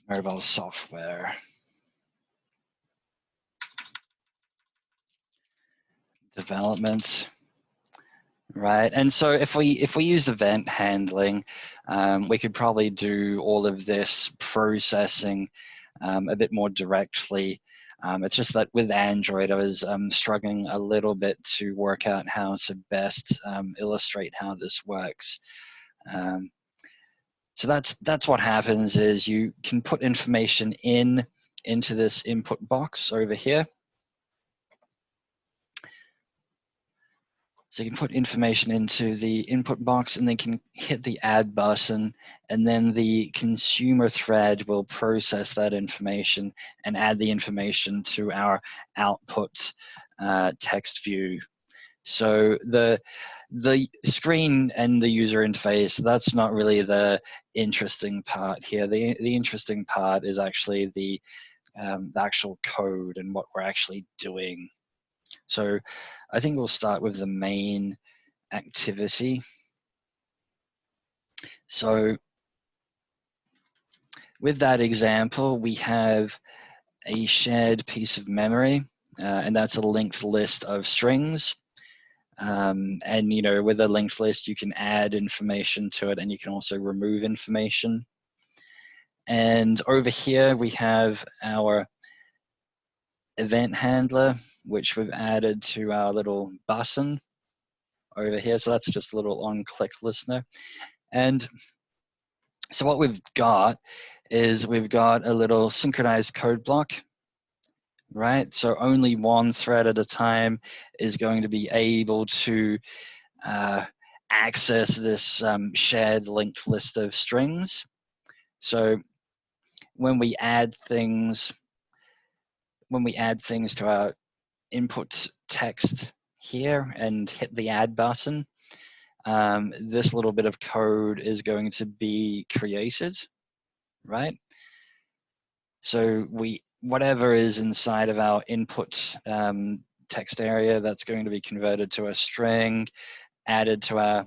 S1: Mobile software. Development. Right, and so if we use event handling, we could probably do all of this processing a bit more directly. It's just that with Android, I was struggling a little bit to work out how to best illustrate how this works. So that's what happens is you can put information into this input box over here. So you can put information into the input box and then can hit the add button, and then the consumer thread will process that information and add the information to our output text view. So the screen and the user interface, that's not really the interesting part here. The interesting part is actually the actual code and what we're actually doing. So I think we'll start with the main activity. So with that example, we have a shared piece of memory, and that's a linked list of strings. And you know, with a linked list, you can add information to it, and you can also remove information. And over here, we have our event handler, which we've added to our little button over here. So that's just a little on-click listener. And so what we've got is we've got a little synchronized code block, right? So only one thread at a time is going to be able to access this shared linked list of strings. So when we add things to our input text here and hit the add button, this little bit of code is going to be created, right? So whatever is inside of our input text area, that's going to be converted to a string, added to our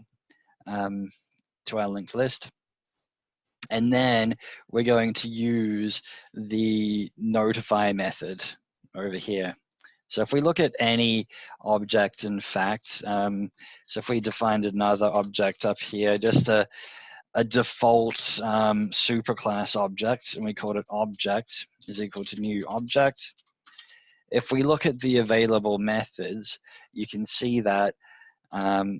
S1: linked list. And then we're going to use the notify method over here. So if we look at any object, in fact, so if we defined another object up here, just a default superclass object, and we called it object is equal to new object. If we look at the available methods, you can see that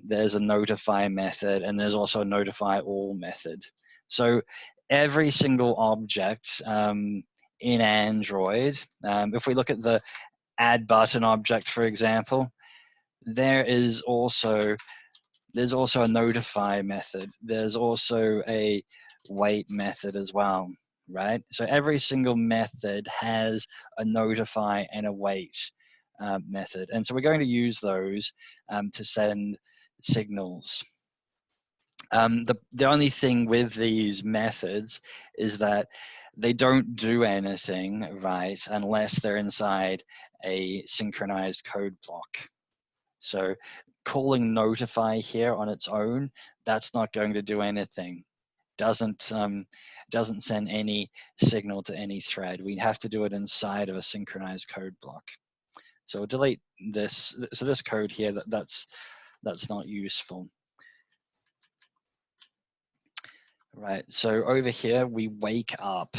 S1: there's a notify method, and there's also a notify all method. So every single object in Android, if we look at the add button object, for example, there's also a notify method. There's also a wait method as well, right? So every single method has a notify and a wait method. And so we're going to use those to send signals. The only thing with these methods is that they don't do anything, right, unless they're inside a synchronized code block. So calling notify here on its own, that's not going to do anything. Doesn't send any signal to any thread. We have to do it inside of a synchronized code block. So we'll delete this. So this code here, that's not useful. Right, so over here, we wake up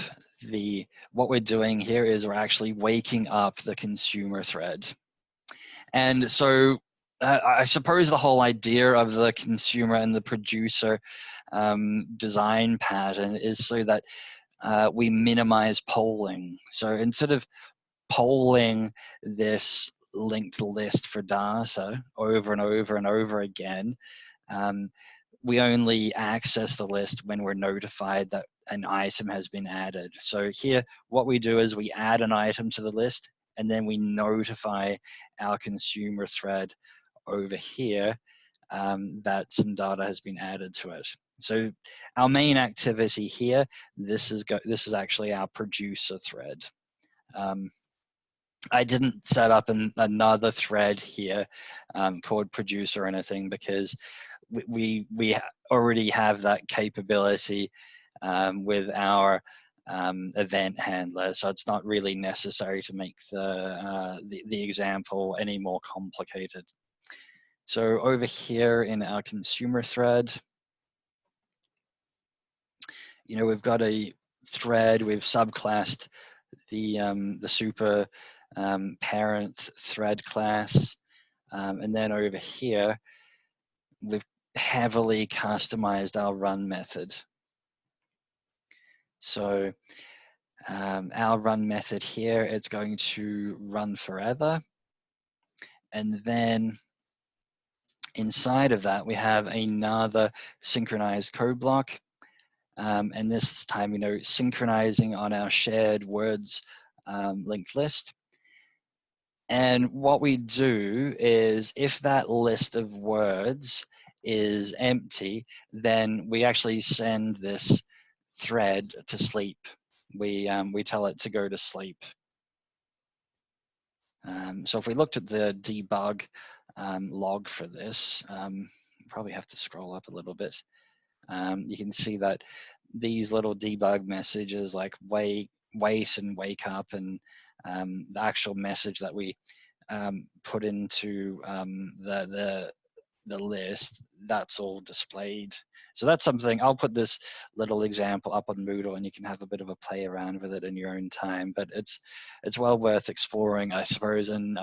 S1: what we're doing here is we're actually waking up the consumer thread. And so I suppose the whole idea of the consumer and the producer design pattern is so that we minimize polling. So instead of polling this linked list for data over and over and over again, we only access the list when we're notified that an item has been added. So here, what we do is we add an item to the list, and then we notify our consumer thread over here that some data has been added to it. So our main activity here, this is actually our producer thread. I didn't set up another thread here called producer or anything, because we already have that capability with our event handler, so it's not really necessary to make the example any more complicated. So over here in our consumer thread, we've got a thread, we've subclassed the super parent thread class, and then over here we've heavily customized our run method. So our run method here, it's going to run forever, and then inside of that we have another synchronized code block, and this time synchronizing on our shared words linked list. And what we do is, if that list of words is empty, then we actually send this thread to sleep. We tell it to go to sleep. So if we looked at the debug log for this, probably have to scroll up a little bit. You can see that these little debug messages like wait and wake up, and the actual message that we put into the list, that's all displayed. So that's something, I'll put this little example up on Moodle and you can have a bit of a play around with it in your own time, but it's well worth exploring, I suppose, and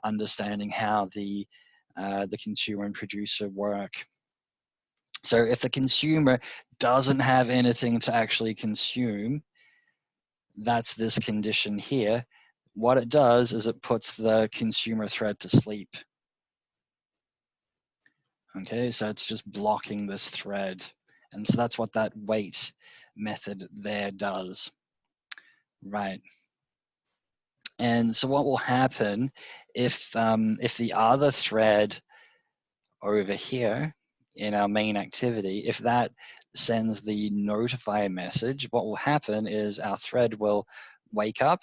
S1: understanding how the consumer and producer work. So if the consumer doesn't have anything to actually consume, that's this condition here. What it does is it puts the consumer thread to sleep. Okay, so it's just blocking this thread. And so that's what that wait method there does. Right. And so what will happen if the other thread over here in our main activity, if that sends the notify message, what will happen is our thread will wake up.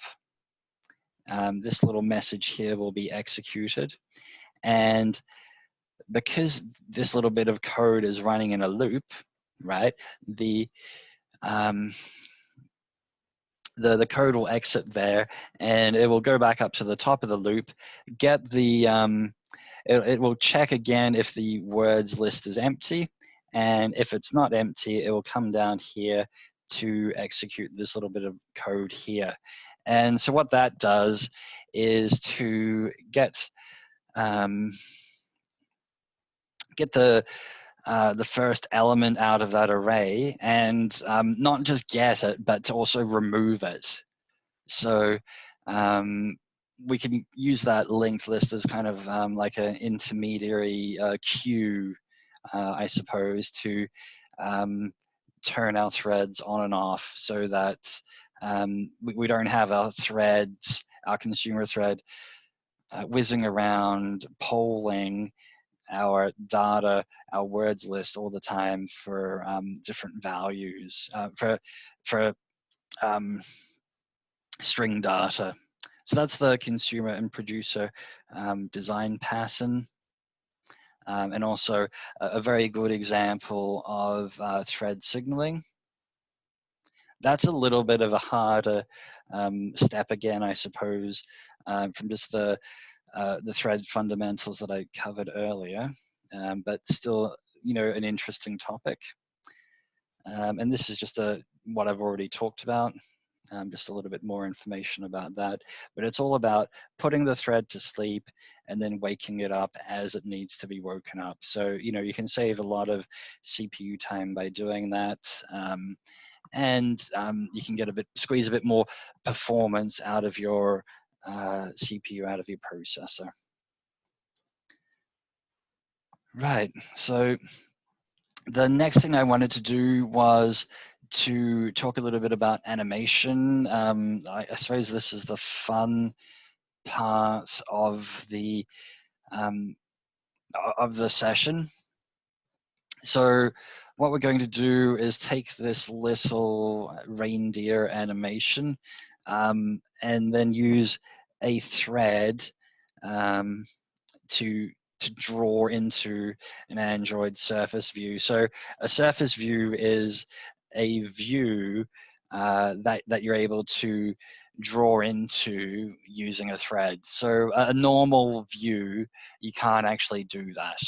S1: This little message here will be executed. And because this little bit of code is running in a loop, right, the code will exit there and it will go back up to the top of the loop, get the, it will check again if the words list is empty. And if it's not empty, it will come down here to execute this little bit of code here. And so what that does is to get the first element out of that array, and not just get it, but to also remove it. So we can use that linked list as kind of like an intermediary queue, I suppose, to turn our threads on and off, so that we don't have our threads, our consumer thread, whizzing around polling our data, our words list all the time for different values, for string data. So that's the consumer and producer design pattern. And also a very good example of thread signaling. That's a little bit of a harder step again, I suppose, from just the thread fundamentals that I covered earlier, but still, an interesting topic. And this is just what I've already talked about, just a little bit more information about that. But it's all about putting the thread to sleep and then waking it up as it needs to be woken up. So, you can save a lot of CPU time by doing that. And you can get squeeze a bit more performance out of your CPU, out of your processor. Right, so the next thing I wanted to do was to talk a little bit about animation. I suppose this is the fun part of the session. So what we're going to do is take this little reindeer animation and then use a thread um, to draw into an Android surface view. So a surface view is a view that you're able to draw into using a thread. So a normal view, you can't actually do that.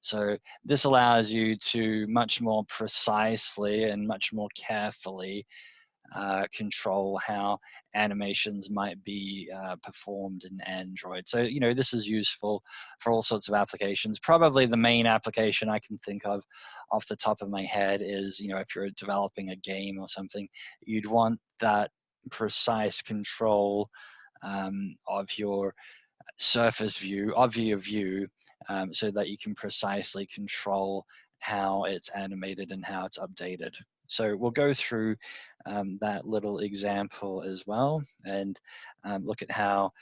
S1: So this allows you to much more precisely and much more carefully control how animations might be performed in Android. So, you know, this is useful for all sorts of applications. Probably the main application I can think of off the top of my head is, you know, if you're developing a game or something, you'd want that precise control of your surface view, of your view, so that you can precisely control how it's animated and how it's updated. So we'll go through that little example as well and look at how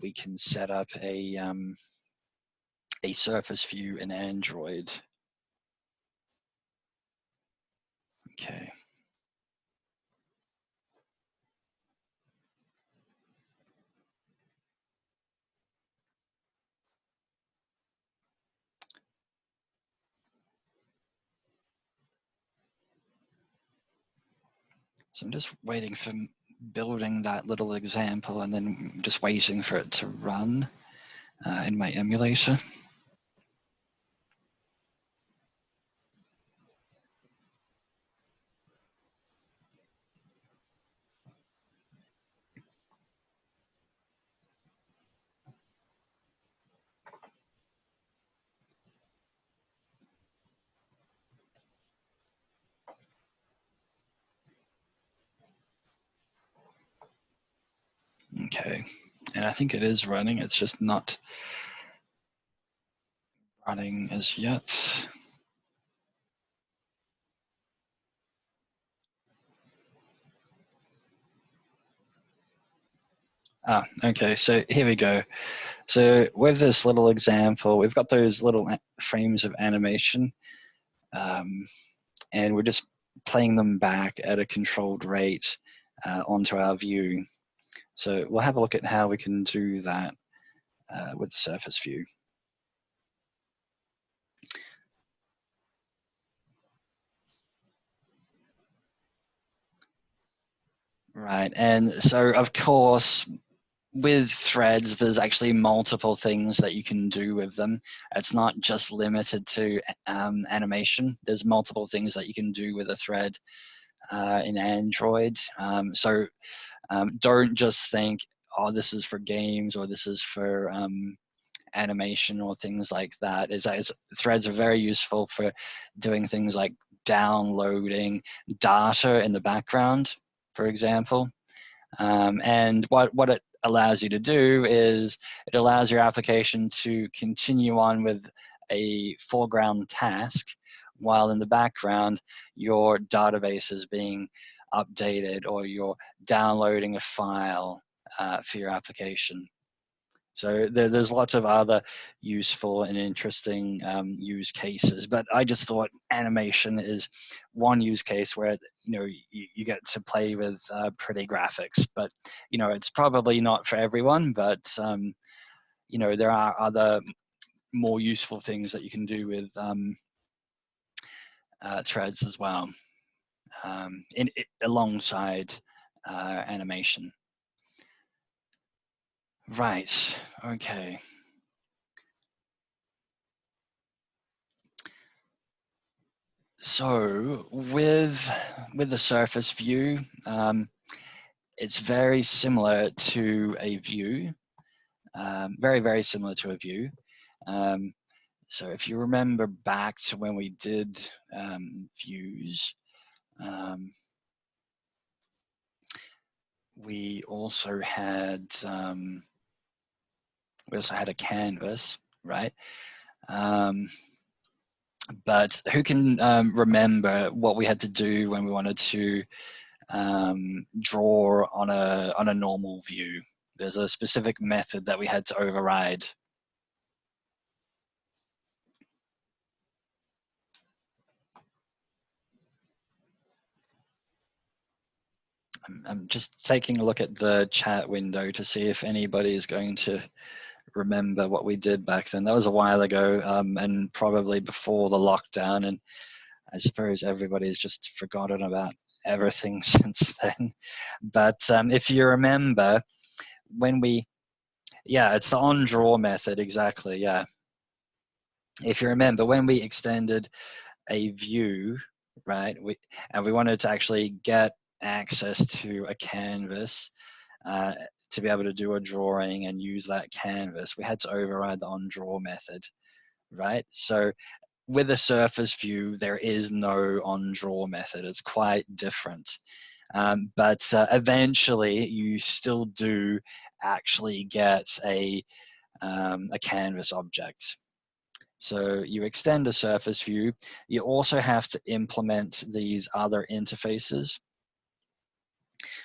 S1: we can set up a surface view in Android. Okay. So I'm just waiting for building that little example and then just waiting for it to run in my emulator. Okay, and I think it is running, it's just not running as yet. Okay, so here we go. So with this little example, we've got those little frames of animation, and we're just playing them back at a controlled rate onto our view. So we'll have a look at how we can do that with the surface view. Right, and so of course, with threads, there's actually multiple things that you can do with them. It's not just limited to animation. There's multiple things that you can do with a thread in Android. So don't just think, oh, this is for games or this is for animation or things like that. Threads are very useful for doing things like downloading data in the background, for example. And what it allows you to do is it allows your application to continue on with a foreground task while in the background your database is being updated or you're downloading a file for your application. So there's lots of other useful and interesting use cases, but I just thought animation is one use case where you get to play with pretty graphics. But it's probably not for everyone. But there are other more useful things that you can do with threads as well, alongside animation. Right. Okay. So with the surface view, it's very similar to a view, very, very similar to a view. So if you remember back to when we did views, we also had a canvas, right? But who can remember what we had to do when we wanted to draw on a normal view? There's a specific method that we had to override. I'm just taking a look at the chat window to see if anybody is going to remember what we did back then. That was a while ago, and probably before the lockdown, and I suppose everybody's just forgotten about everything since then. But if you remember, when we, yeah, it's the on draw method, exactly, yeah. If you remember, when we extended a view, right, and we wanted to actually get access to a canvas, to be able to do a drawing and use that canvas, we had to override the on draw method, right? So with a surface view, there is no on draw method. It's quite different. But eventually you still do actually get a canvas object. So you extend a surface view. You also have to implement these other interfaces.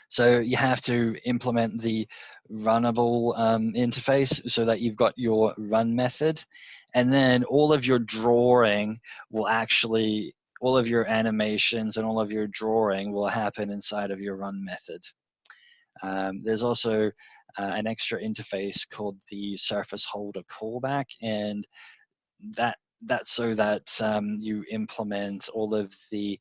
S1: So you have to implement the runnable interface so that you've got your run method. And then all of your drawing will actually, all of your animations and all of your drawing will happen inside of your run method. There's also an extra interface called the surface holder callback, and that's so that you implement all of the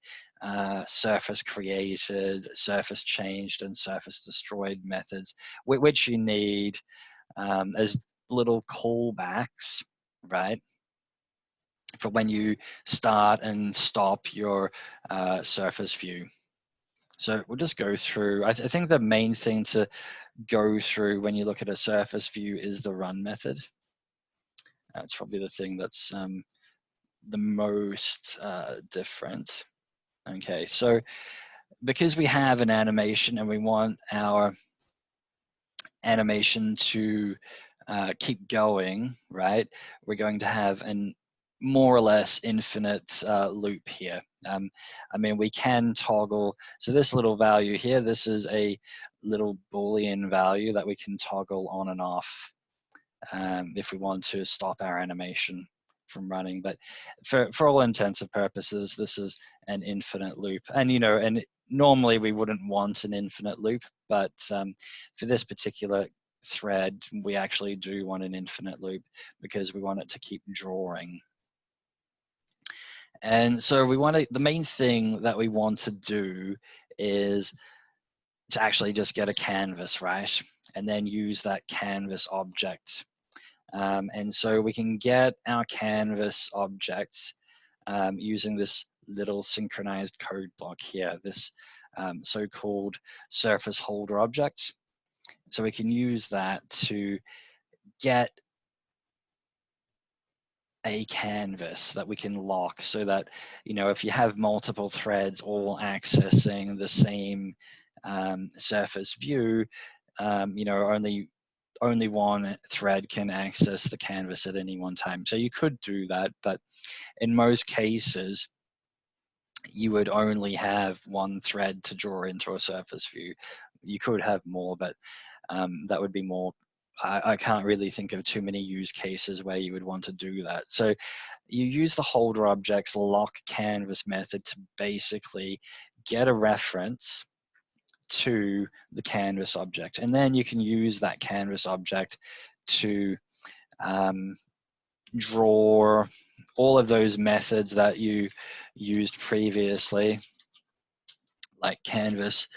S1: surface created, surface changed, and surface destroyed methods, which you need as little callbacks, right? For when you start and stop your surface view. So we'll just go through. I think the main thing to go through when you look at a surface view is the run method. It's probably the thing that's the most different. Okay, so because we have an animation and we want our animation to keep going, right? We're going to have an more or less infinite loop here. I mean, we can toggle, so this little value here, this is a little Boolean value that we can toggle on and off if we want to stop our animation from running. But for all intents and purposes, this is an infinite loop. And, you know, and normally we wouldn't want an infinite loop, but for this particular thread, we actually do want an infinite loop because we want it to keep drawing. And so we want to, the main thing that we want to do is to actually just get a canvas, right? And then use that canvas object. And so we can get our canvas object using this little synchronized code block here, this so-called surface holder object. So we can use that to get a canvas that we can lock so that, you know, if you have multiple threads all accessing the same surface view, you know, only one thread can access the canvas at any one time. So you could do that, but in most cases, you would only have one thread to draw into a surface view. You could have more, but that would be more, I can't really think of too many use cases where you would want to do that. So you use the holder object's lock canvas method to basically get a reference to the canvas object. And then you can use that canvas object to draw all of those methods that you used previously, like canvas,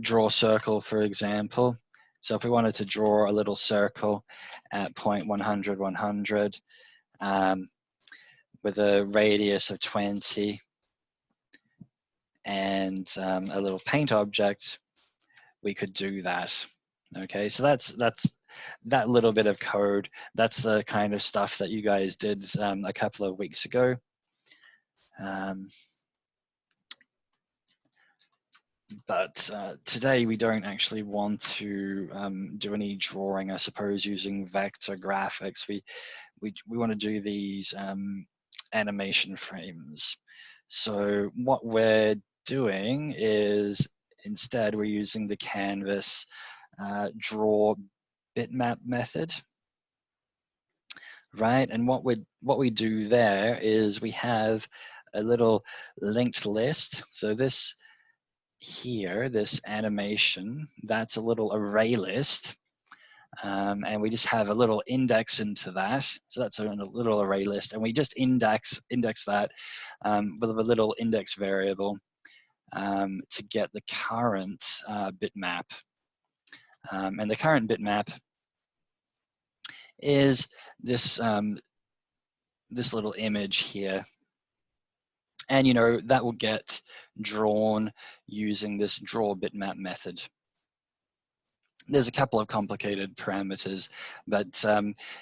S1: draw circle, for example. So if we wanted to draw a little circle at point 100, 100, with a radius of 20 and a little paint object, we could do that. Okay, so that's that little bit of code. That's the kind of stuff that you guys did a couple of weeks ago. But today we don't actually want to do any drawing, I suppose, using vector graphics. We want to do these animation frames. So what we're doing is instead we're using the canvas draw bitmap method, right? And what we do there is we have a little linked list. So this here, this animation, that's a little array list. And we just have a little index into that. So that's a little array list, and we just index that with a little index variable to get the current bitmap. And the current bitmap is this this little image here. And you know, that will get drawn using this draw bitmap method. There's a couple of complicated parameters, but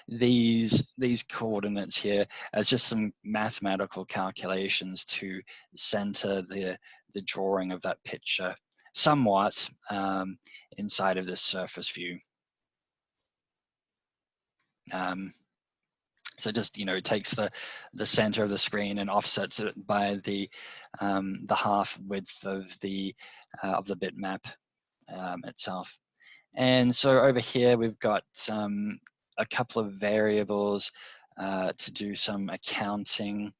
S1: these coordinates here as just some mathematical calculations to center the drawing of that picture somewhat inside of this surface view. So just, you know, it takes the center of the screen and offsets it by the half width of the bitmap itself. And so over here, we've got a couple of variables to do some accounting,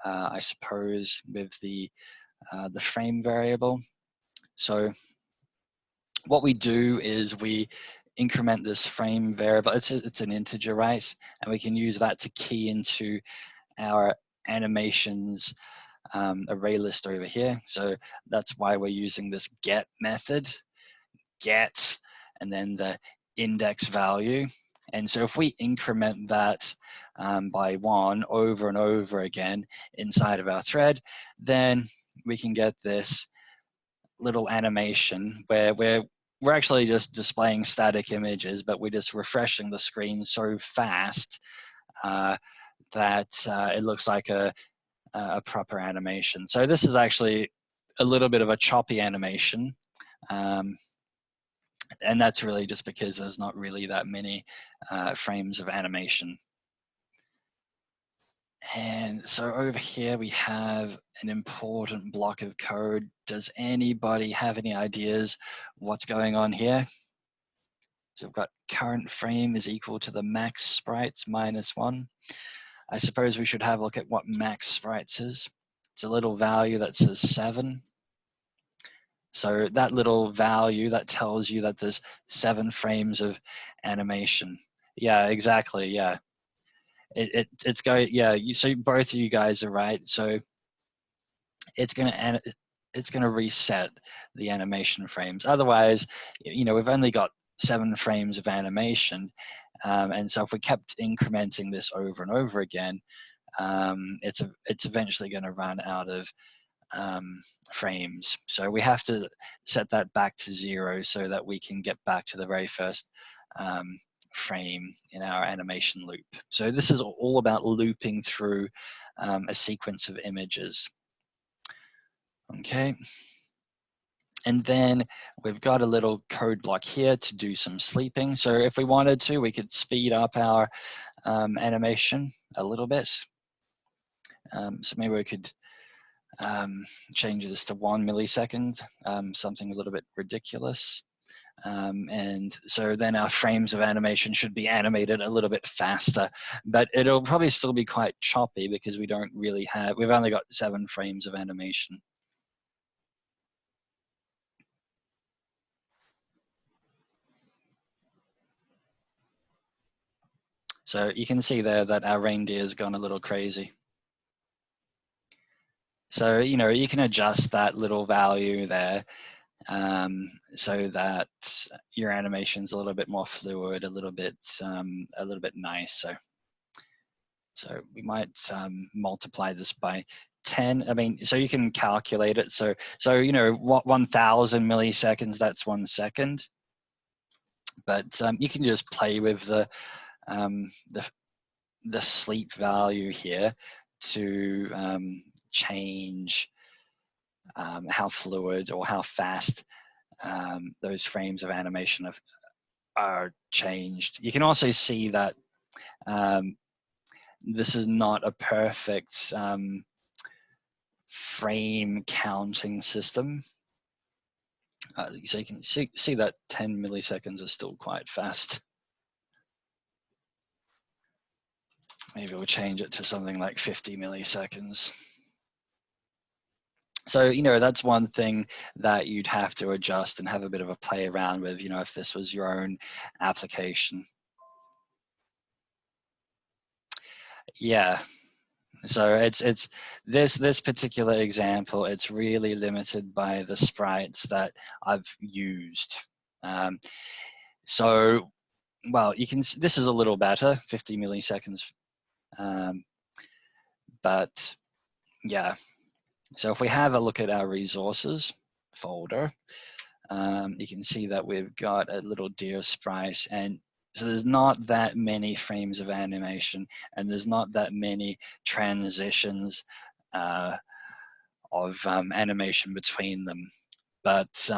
S1: I suppose, with the frame variable. So what we do is we increment this frame variable. It's an integer, right? And we can use that to key into our animations array list over here. So that's why we're using this get method, get, and then the index value. And so if we increment that by 1 over and over again inside of our thread, then we can get this little animation where we're actually just displaying static images, but we're just refreshing the screen so fast that it looks like a proper animation. So this is actually a little bit of a choppy animation. And that's really just because there's not really that many frames of animation. And so over here we have an important block of code. Does anybody have any ideas what's going on here? So we've got current frame is equal to the max sprites minus 1. I suppose we should have a look at what max sprites is. It's a little value that says 7. So that little value that tells you that there's 7 frames of animation. Yeah, exactly. Yeah, it's going. Yeah, so both of you guys are right. So it's gonna reset the animation frames. Otherwise, you know, we've only got 7 frames of animation, and so if we kept incrementing this over and over again, it's eventually going to run out of frames. So we have to set that back to 0 so that we can get back to the very first frame in our animation loop. So this is all about looping through a sequence of images. Okay. And then we've got a little code block here to do some sleeping. So if we wanted to, we could speed up our animation a little bit. So maybe we could change this to 1 millisecond, something a little bit ridiculous. And so then our frames of animation should be animated a little bit faster, but it'll probably still be quite choppy because we don't really have, we've only got 7 frames of animation. So you can see there that our reindeer's gone a little crazy. So, you know, you can adjust that little value there so that your animation's a little bit more fluid, a little bit nice. So we might multiply this by 10. I mean, so you can calculate it. So you know, what 1,000 milliseconds, that's 1 second. But you can just play with the sleep value here to change how fluid or how fast those frames of animation are changed. You can also see that this is not a perfect frame counting system. So you can see that 10 milliseconds is still quite fast. Maybe we'll change it to something like 50 milliseconds. So, you know, that's one thing that you'd have to adjust and have a bit of a play around with, you know, if this was your own application. Yeah. So it's this particular example, it's really limited by the sprites that I've used. Um, so, well, you can, this is a little better, 50 milliseconds. But yeah, so if we have a look at our resources folder, you can see that we've got a little deer sprite, and so there's not that many frames of animation, and there's not that many transitions of animation between them. But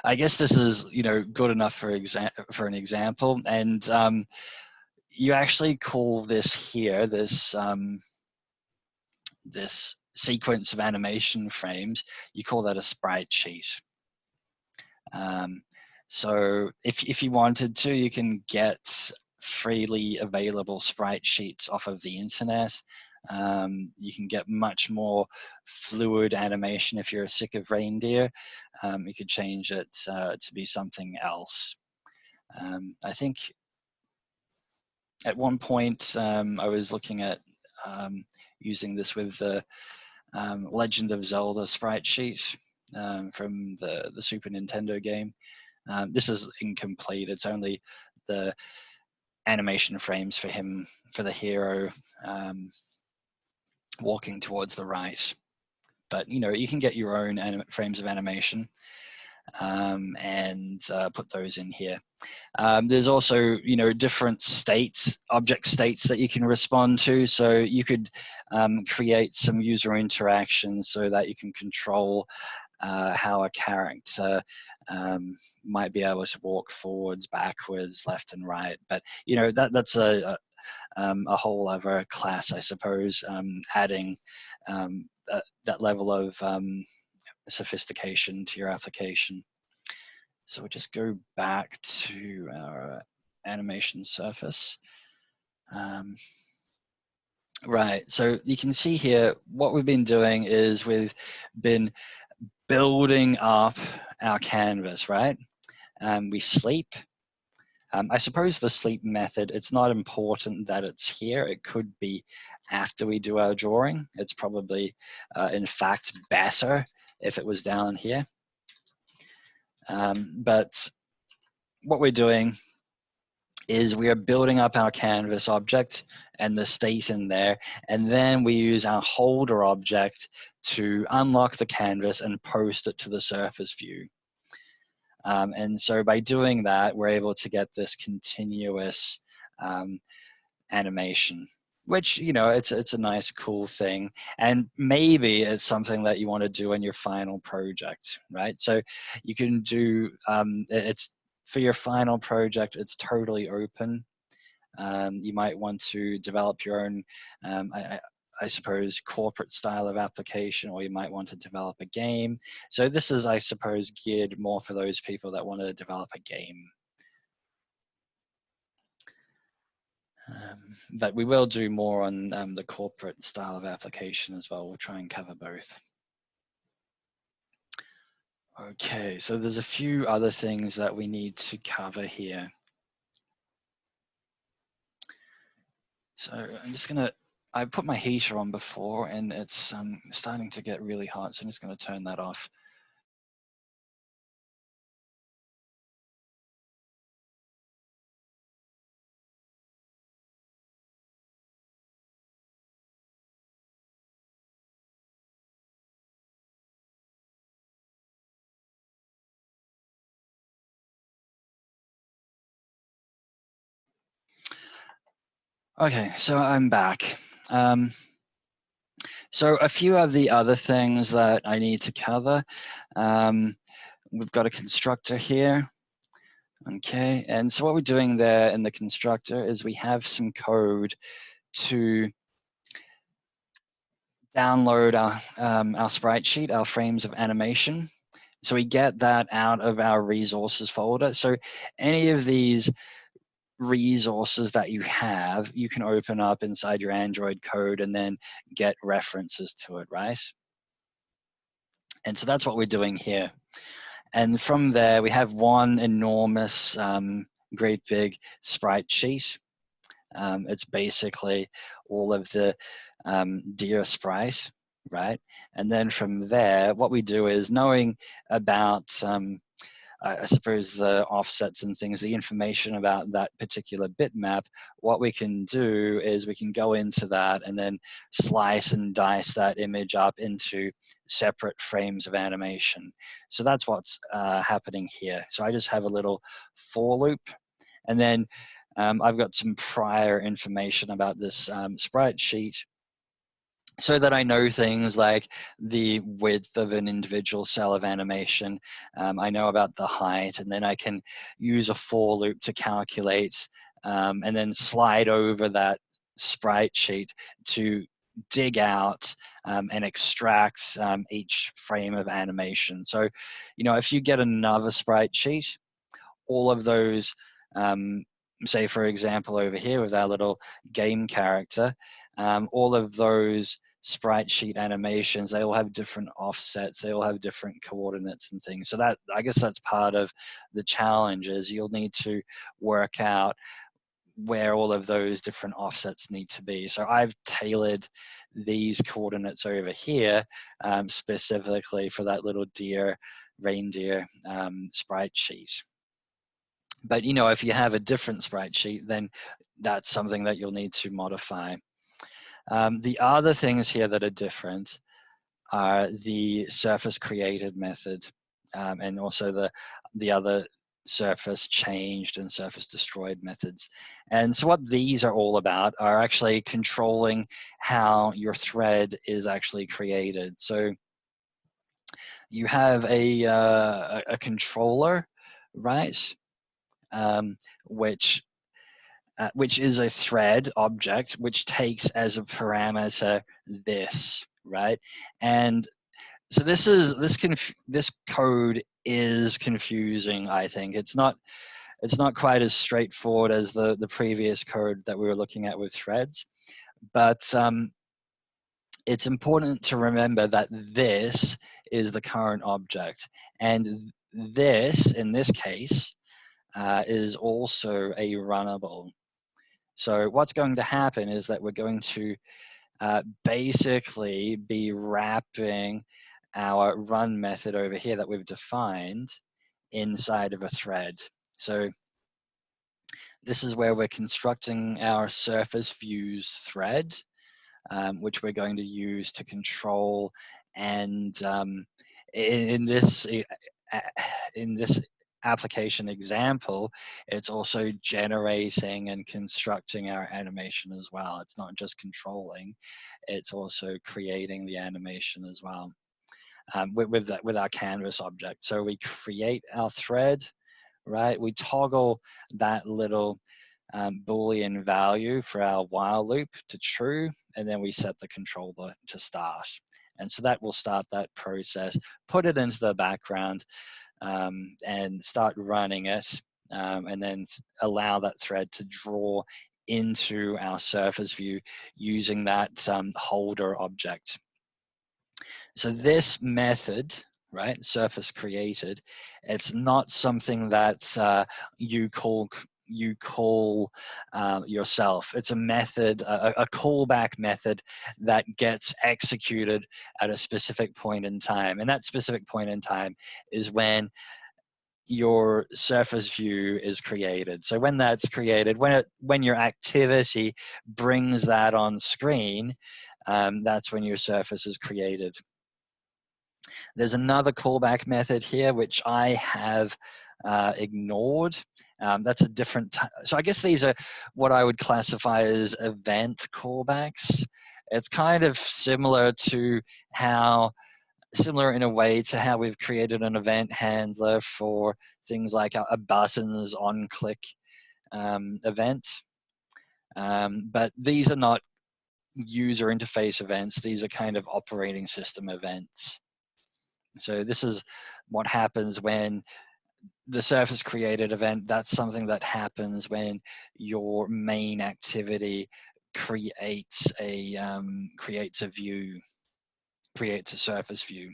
S1: I guess this is, you know, good enough for an example. And you actually call this here, this sequence of animation frames, you call that a sprite sheet. So if you wanted to, you can get freely available sprite sheets off of the internet. You can get much more fluid animation if you're sick of reindeer. You could change it to be something else. I think at one point I was looking at using this with the Legend of Zelda sprite sheet from the Super Nintendo game. This is incomplete. It's only the animation frames for him, for the hero walking towards the right. But you know, you can get your own frames of animation and put those in here. There's also, you know, different states, object states that you can respond to. So you could create some user interaction so that you can control how a character might be able to walk forwards, backwards, left and right. But you know, that's a whole other class, I suppose, adding that level of sophistication to your application. So we'll just go back to our animation surface. Right, so you can see here what we've been doing is we've been building up our canvas, right? We sleep. I suppose the sleep method, it's not important that it's here. It could be after we do our drawing. It's probably, in fact, better if it was down here. But what we're doing is we are building up our canvas object and the state in there, and then we use our holder object to unlock the canvas and post it to the surface view. And so by doing that, we're able to get this continuous animation, which, you know, it's a nice, cool thing. And maybe it's something that you want to do in your final project, right? So you can do, it's for your final project, it's totally open. You might want to develop your own, I suppose, corporate style of application, or you might want to develop a game. So this is, I suppose, geared more for those people that want to develop a game. But we will do more on the corporate style of application as well. We'll try and cover both. Okay, so there's a few other things that we need to cover here. So I'm just gonna, I put my heater on before and it's starting to get really hot, so I'm just gonna turn that off. Okay, so I'm back. So a few of the other things that I need to cover. We've got a constructor here. Okay, and so what we're doing there in the constructor is we have some code to download our sprite sheet, our frames of animation. So we get that out of our resources folder. So any of these resources that you have, you can open up inside your Android code and then get references to it, right? And so that's what we're doing here. And from there, we have one enormous, great big sprite sheet. It's basically all of the deer sprite, right? And then from there, what we do is knowing about I suppose the offsets and things, the information about that particular bitmap, what we can do is we can go into that and then slice and dice that image up into separate frames of animation. So that's what's happening here. So I just have a little for loop, and then I've got some prior information about this sprite sheet, so that I know things like the width of an individual cell of animation. I know about the height, and then I can use a for loop to calculate and then slide over that sprite sheet to dig out and extract each frame of animation. So, if you get another sprite sheet, all of those, say for example over here with our little game character, all of those sprite sheet animations, they all have different offsets, they all have different coordinates and things. So that, I guess that's part of the challenge, is you'll need to work out where all of those different offsets need to be. So I've tailored these coordinates over here specifically for that little deer, reindeer sprite sheet. But if you have a different sprite sheet, then that's something that you'll need to modify. The other things here that are different are the surface created method, and also the other surface changed and surface destroyed methods. And so what these are all about are actually controlling how your thread is actually created. So you have a controller, right? Which is a thread object, which takes as a parameter this, right? And so this code is confusing. I think it's not quite as straightforward as the previous code that we were looking at with threads, but it's important to remember that this is the current object, and this, in this case, is also a runnable. So what's going to happen is that we're going to basically be wrapping our run method over here that we've defined inside of a thread. So this is where we're constructing our surface views thread, which we're going to use to control. And in this application example, it's also generating and constructing our animation as well. It's not just controlling, it's also creating the animation as well with our canvas object. So we create our thread, right? We toggle that little Boolean value for our while loop to true, and then we set the controller to start. And so that will start that process, put it into the background, and start running it, and then allow that thread to draw into our surface view using that holder object. So this method, right, surface created, it's not something that you call yourself. It's a method, a callback method that gets executed at a specific point in time. And that specific point in time is when your surface view is created. So when that's created, when your activity brings that on screen, that's when your surface is created. There's another callback method here, which I have ignored. That's a different, so I guess these are what I would classify as event callbacks. It's kind of similar in a way to how we've created an event handler for things like a buttons on click event. But these are not user interface events. These are kind of operating system events. So this is what happens when the surface created event. That's something that happens when your main activity creates a view, creates a surface view.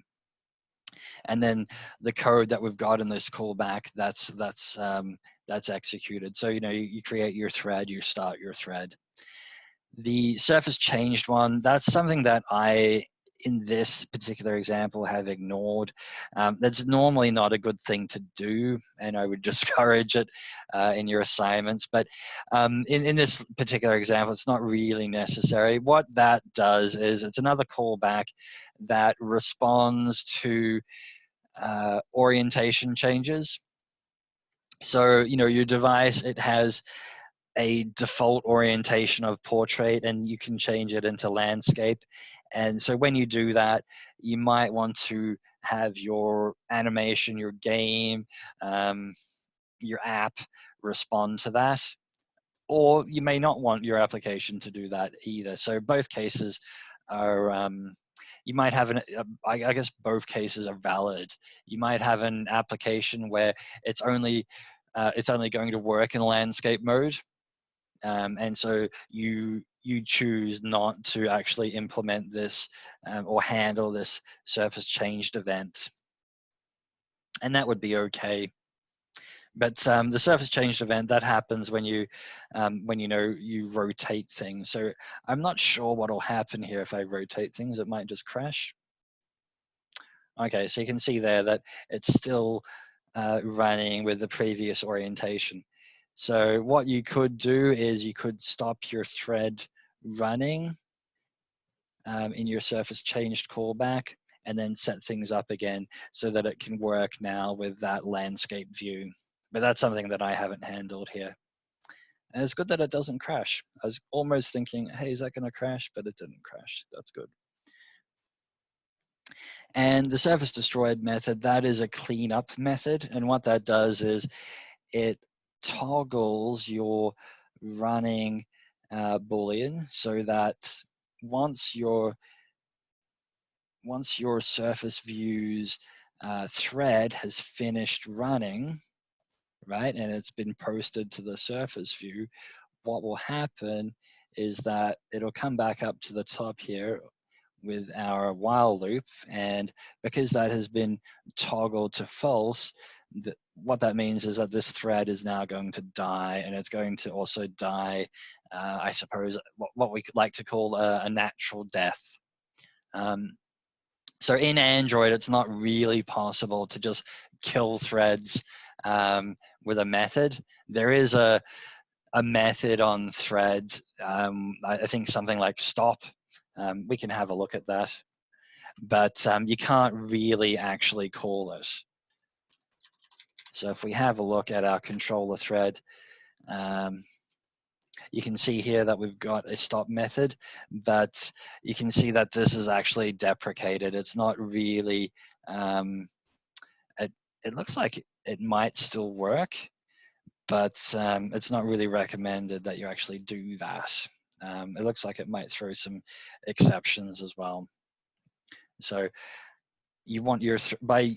S1: And then the code that we've got in this callback, that's executed. So, you create your thread, you start your thread. The surface changed one, that's something that in this particular example, have ignored. That's normally not a good thing to do, and I would discourage it in your assignments. But in this particular example, it's not really necessary. What that does is it's another callback that responds to orientation changes. So, your device, it has a default orientation of portrait, and you can change it into landscape. And so when you do that, you might want to have your animation, your game, your app respond to that. Or you may not want your application to do that either. So both cases are, you might have I guess both cases are valid. You might have an application where it's only going to work in landscape mode. And so you choose not to actually implement this or handle this surface changed event, and that would be okay. But the surface changed event, that happens when you rotate things. So I'm not sure what will happen here if I rotate things. It might just crash. Okay, so you can see there that it's still running with the previous orientation. So what you could do is you could stop your thread running in your surface changed callback, and then set things up again so that it can work now with that landscape view. But that's something that I haven't handled here. And it's good that it doesn't crash. I was almost thinking, hey, is that going to crash? But it didn't crash. That's good. And the surface destroyed method, that is a cleanup method. And what that does is it toggles your running Boolean so that once your surface views thread has finished running, right, and it's been posted to the surface view, what will happen is that it'll come back up to the top here with our while loop, and because that has been toggled to false, what that means is that this thread is now going to die, and it's going to also die, I suppose, what we like to call a natural death. So in Android, it's not really possible to just kill threads with a method. There is a method on thread, I think something like stop. We can have a look at that. But you can't really actually call it. So if we have a look at our controller thread, you can see here that we've got a stop method, but you can see that this is actually deprecated. It's not really, it looks like it might still work, but it's not really recommended that you actually do that. It looks like it might throw some exceptions as well. So you want your, by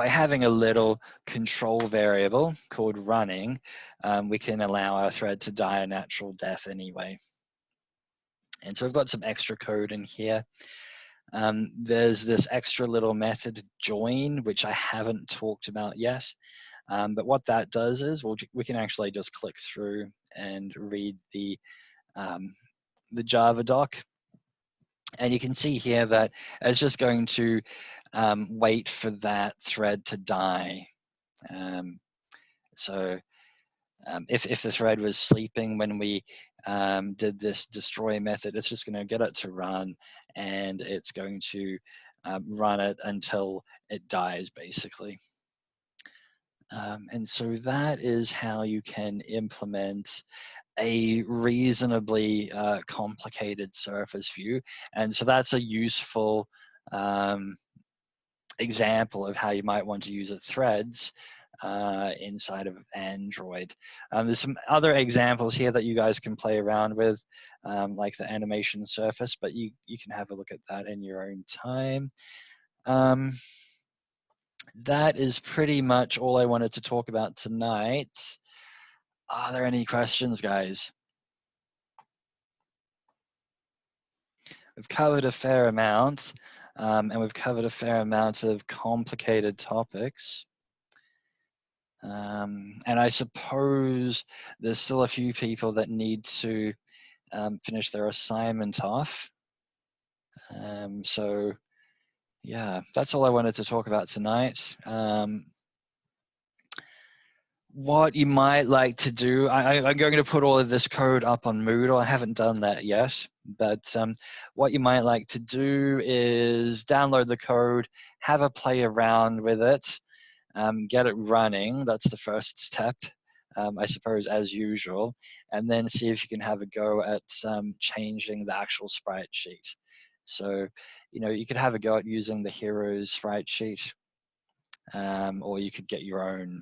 S1: having a little control variable called running, we can allow our thread to die a natural death anyway. And so we've got some extra code in here. There's this extra little method join, which I haven't talked about yet. But what that does is we can actually just click through and read the Java doc. And you can see here that it's just going to wait for that thread to die. So if the thread was sleeping when we did this destroy method, it's just going to get it to run, and it's going to run it until it dies, basically. And so that is how you can implement a reasonably complicated surface view. And so that's a useful example of how you might want to use threads inside of Android. There's some other examples here that you guys can play around with, like the animation surface, but you can have a look at that in your own time. That is pretty much all I wanted to talk about tonight. Are there any questions, guys? We've covered a fair amount. and we've covered a fair amount of complicated topics. And I suppose there's still a few people that need to finish their assignment off. So yeah, that's all I wanted to talk about tonight. What you might like to do, I'm going to put all of this code up on Moodle. I haven't done that yet, but what you might like to do is download the code, have a play around with it, get it running. That's the first step, I suppose, as usual, and then see if you can have a go at changing the actual sprite sheet. So, you could have a go at using the heroes sprite sheet, or you could get your own.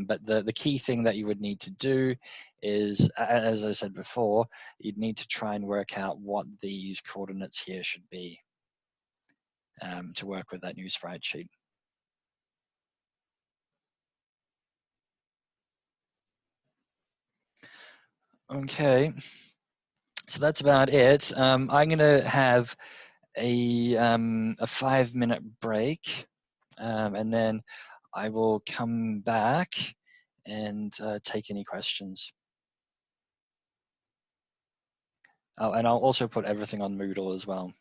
S1: But the key thing that you would need to do is, as I said before, you'd need to try and work out what these coordinates here should be to work with that new sprite sheet. Okay, so that's about it. I'm going to have a 5-minute break, and then I will come back and take any questions. Oh, and I'll also put everything on Moodle as well.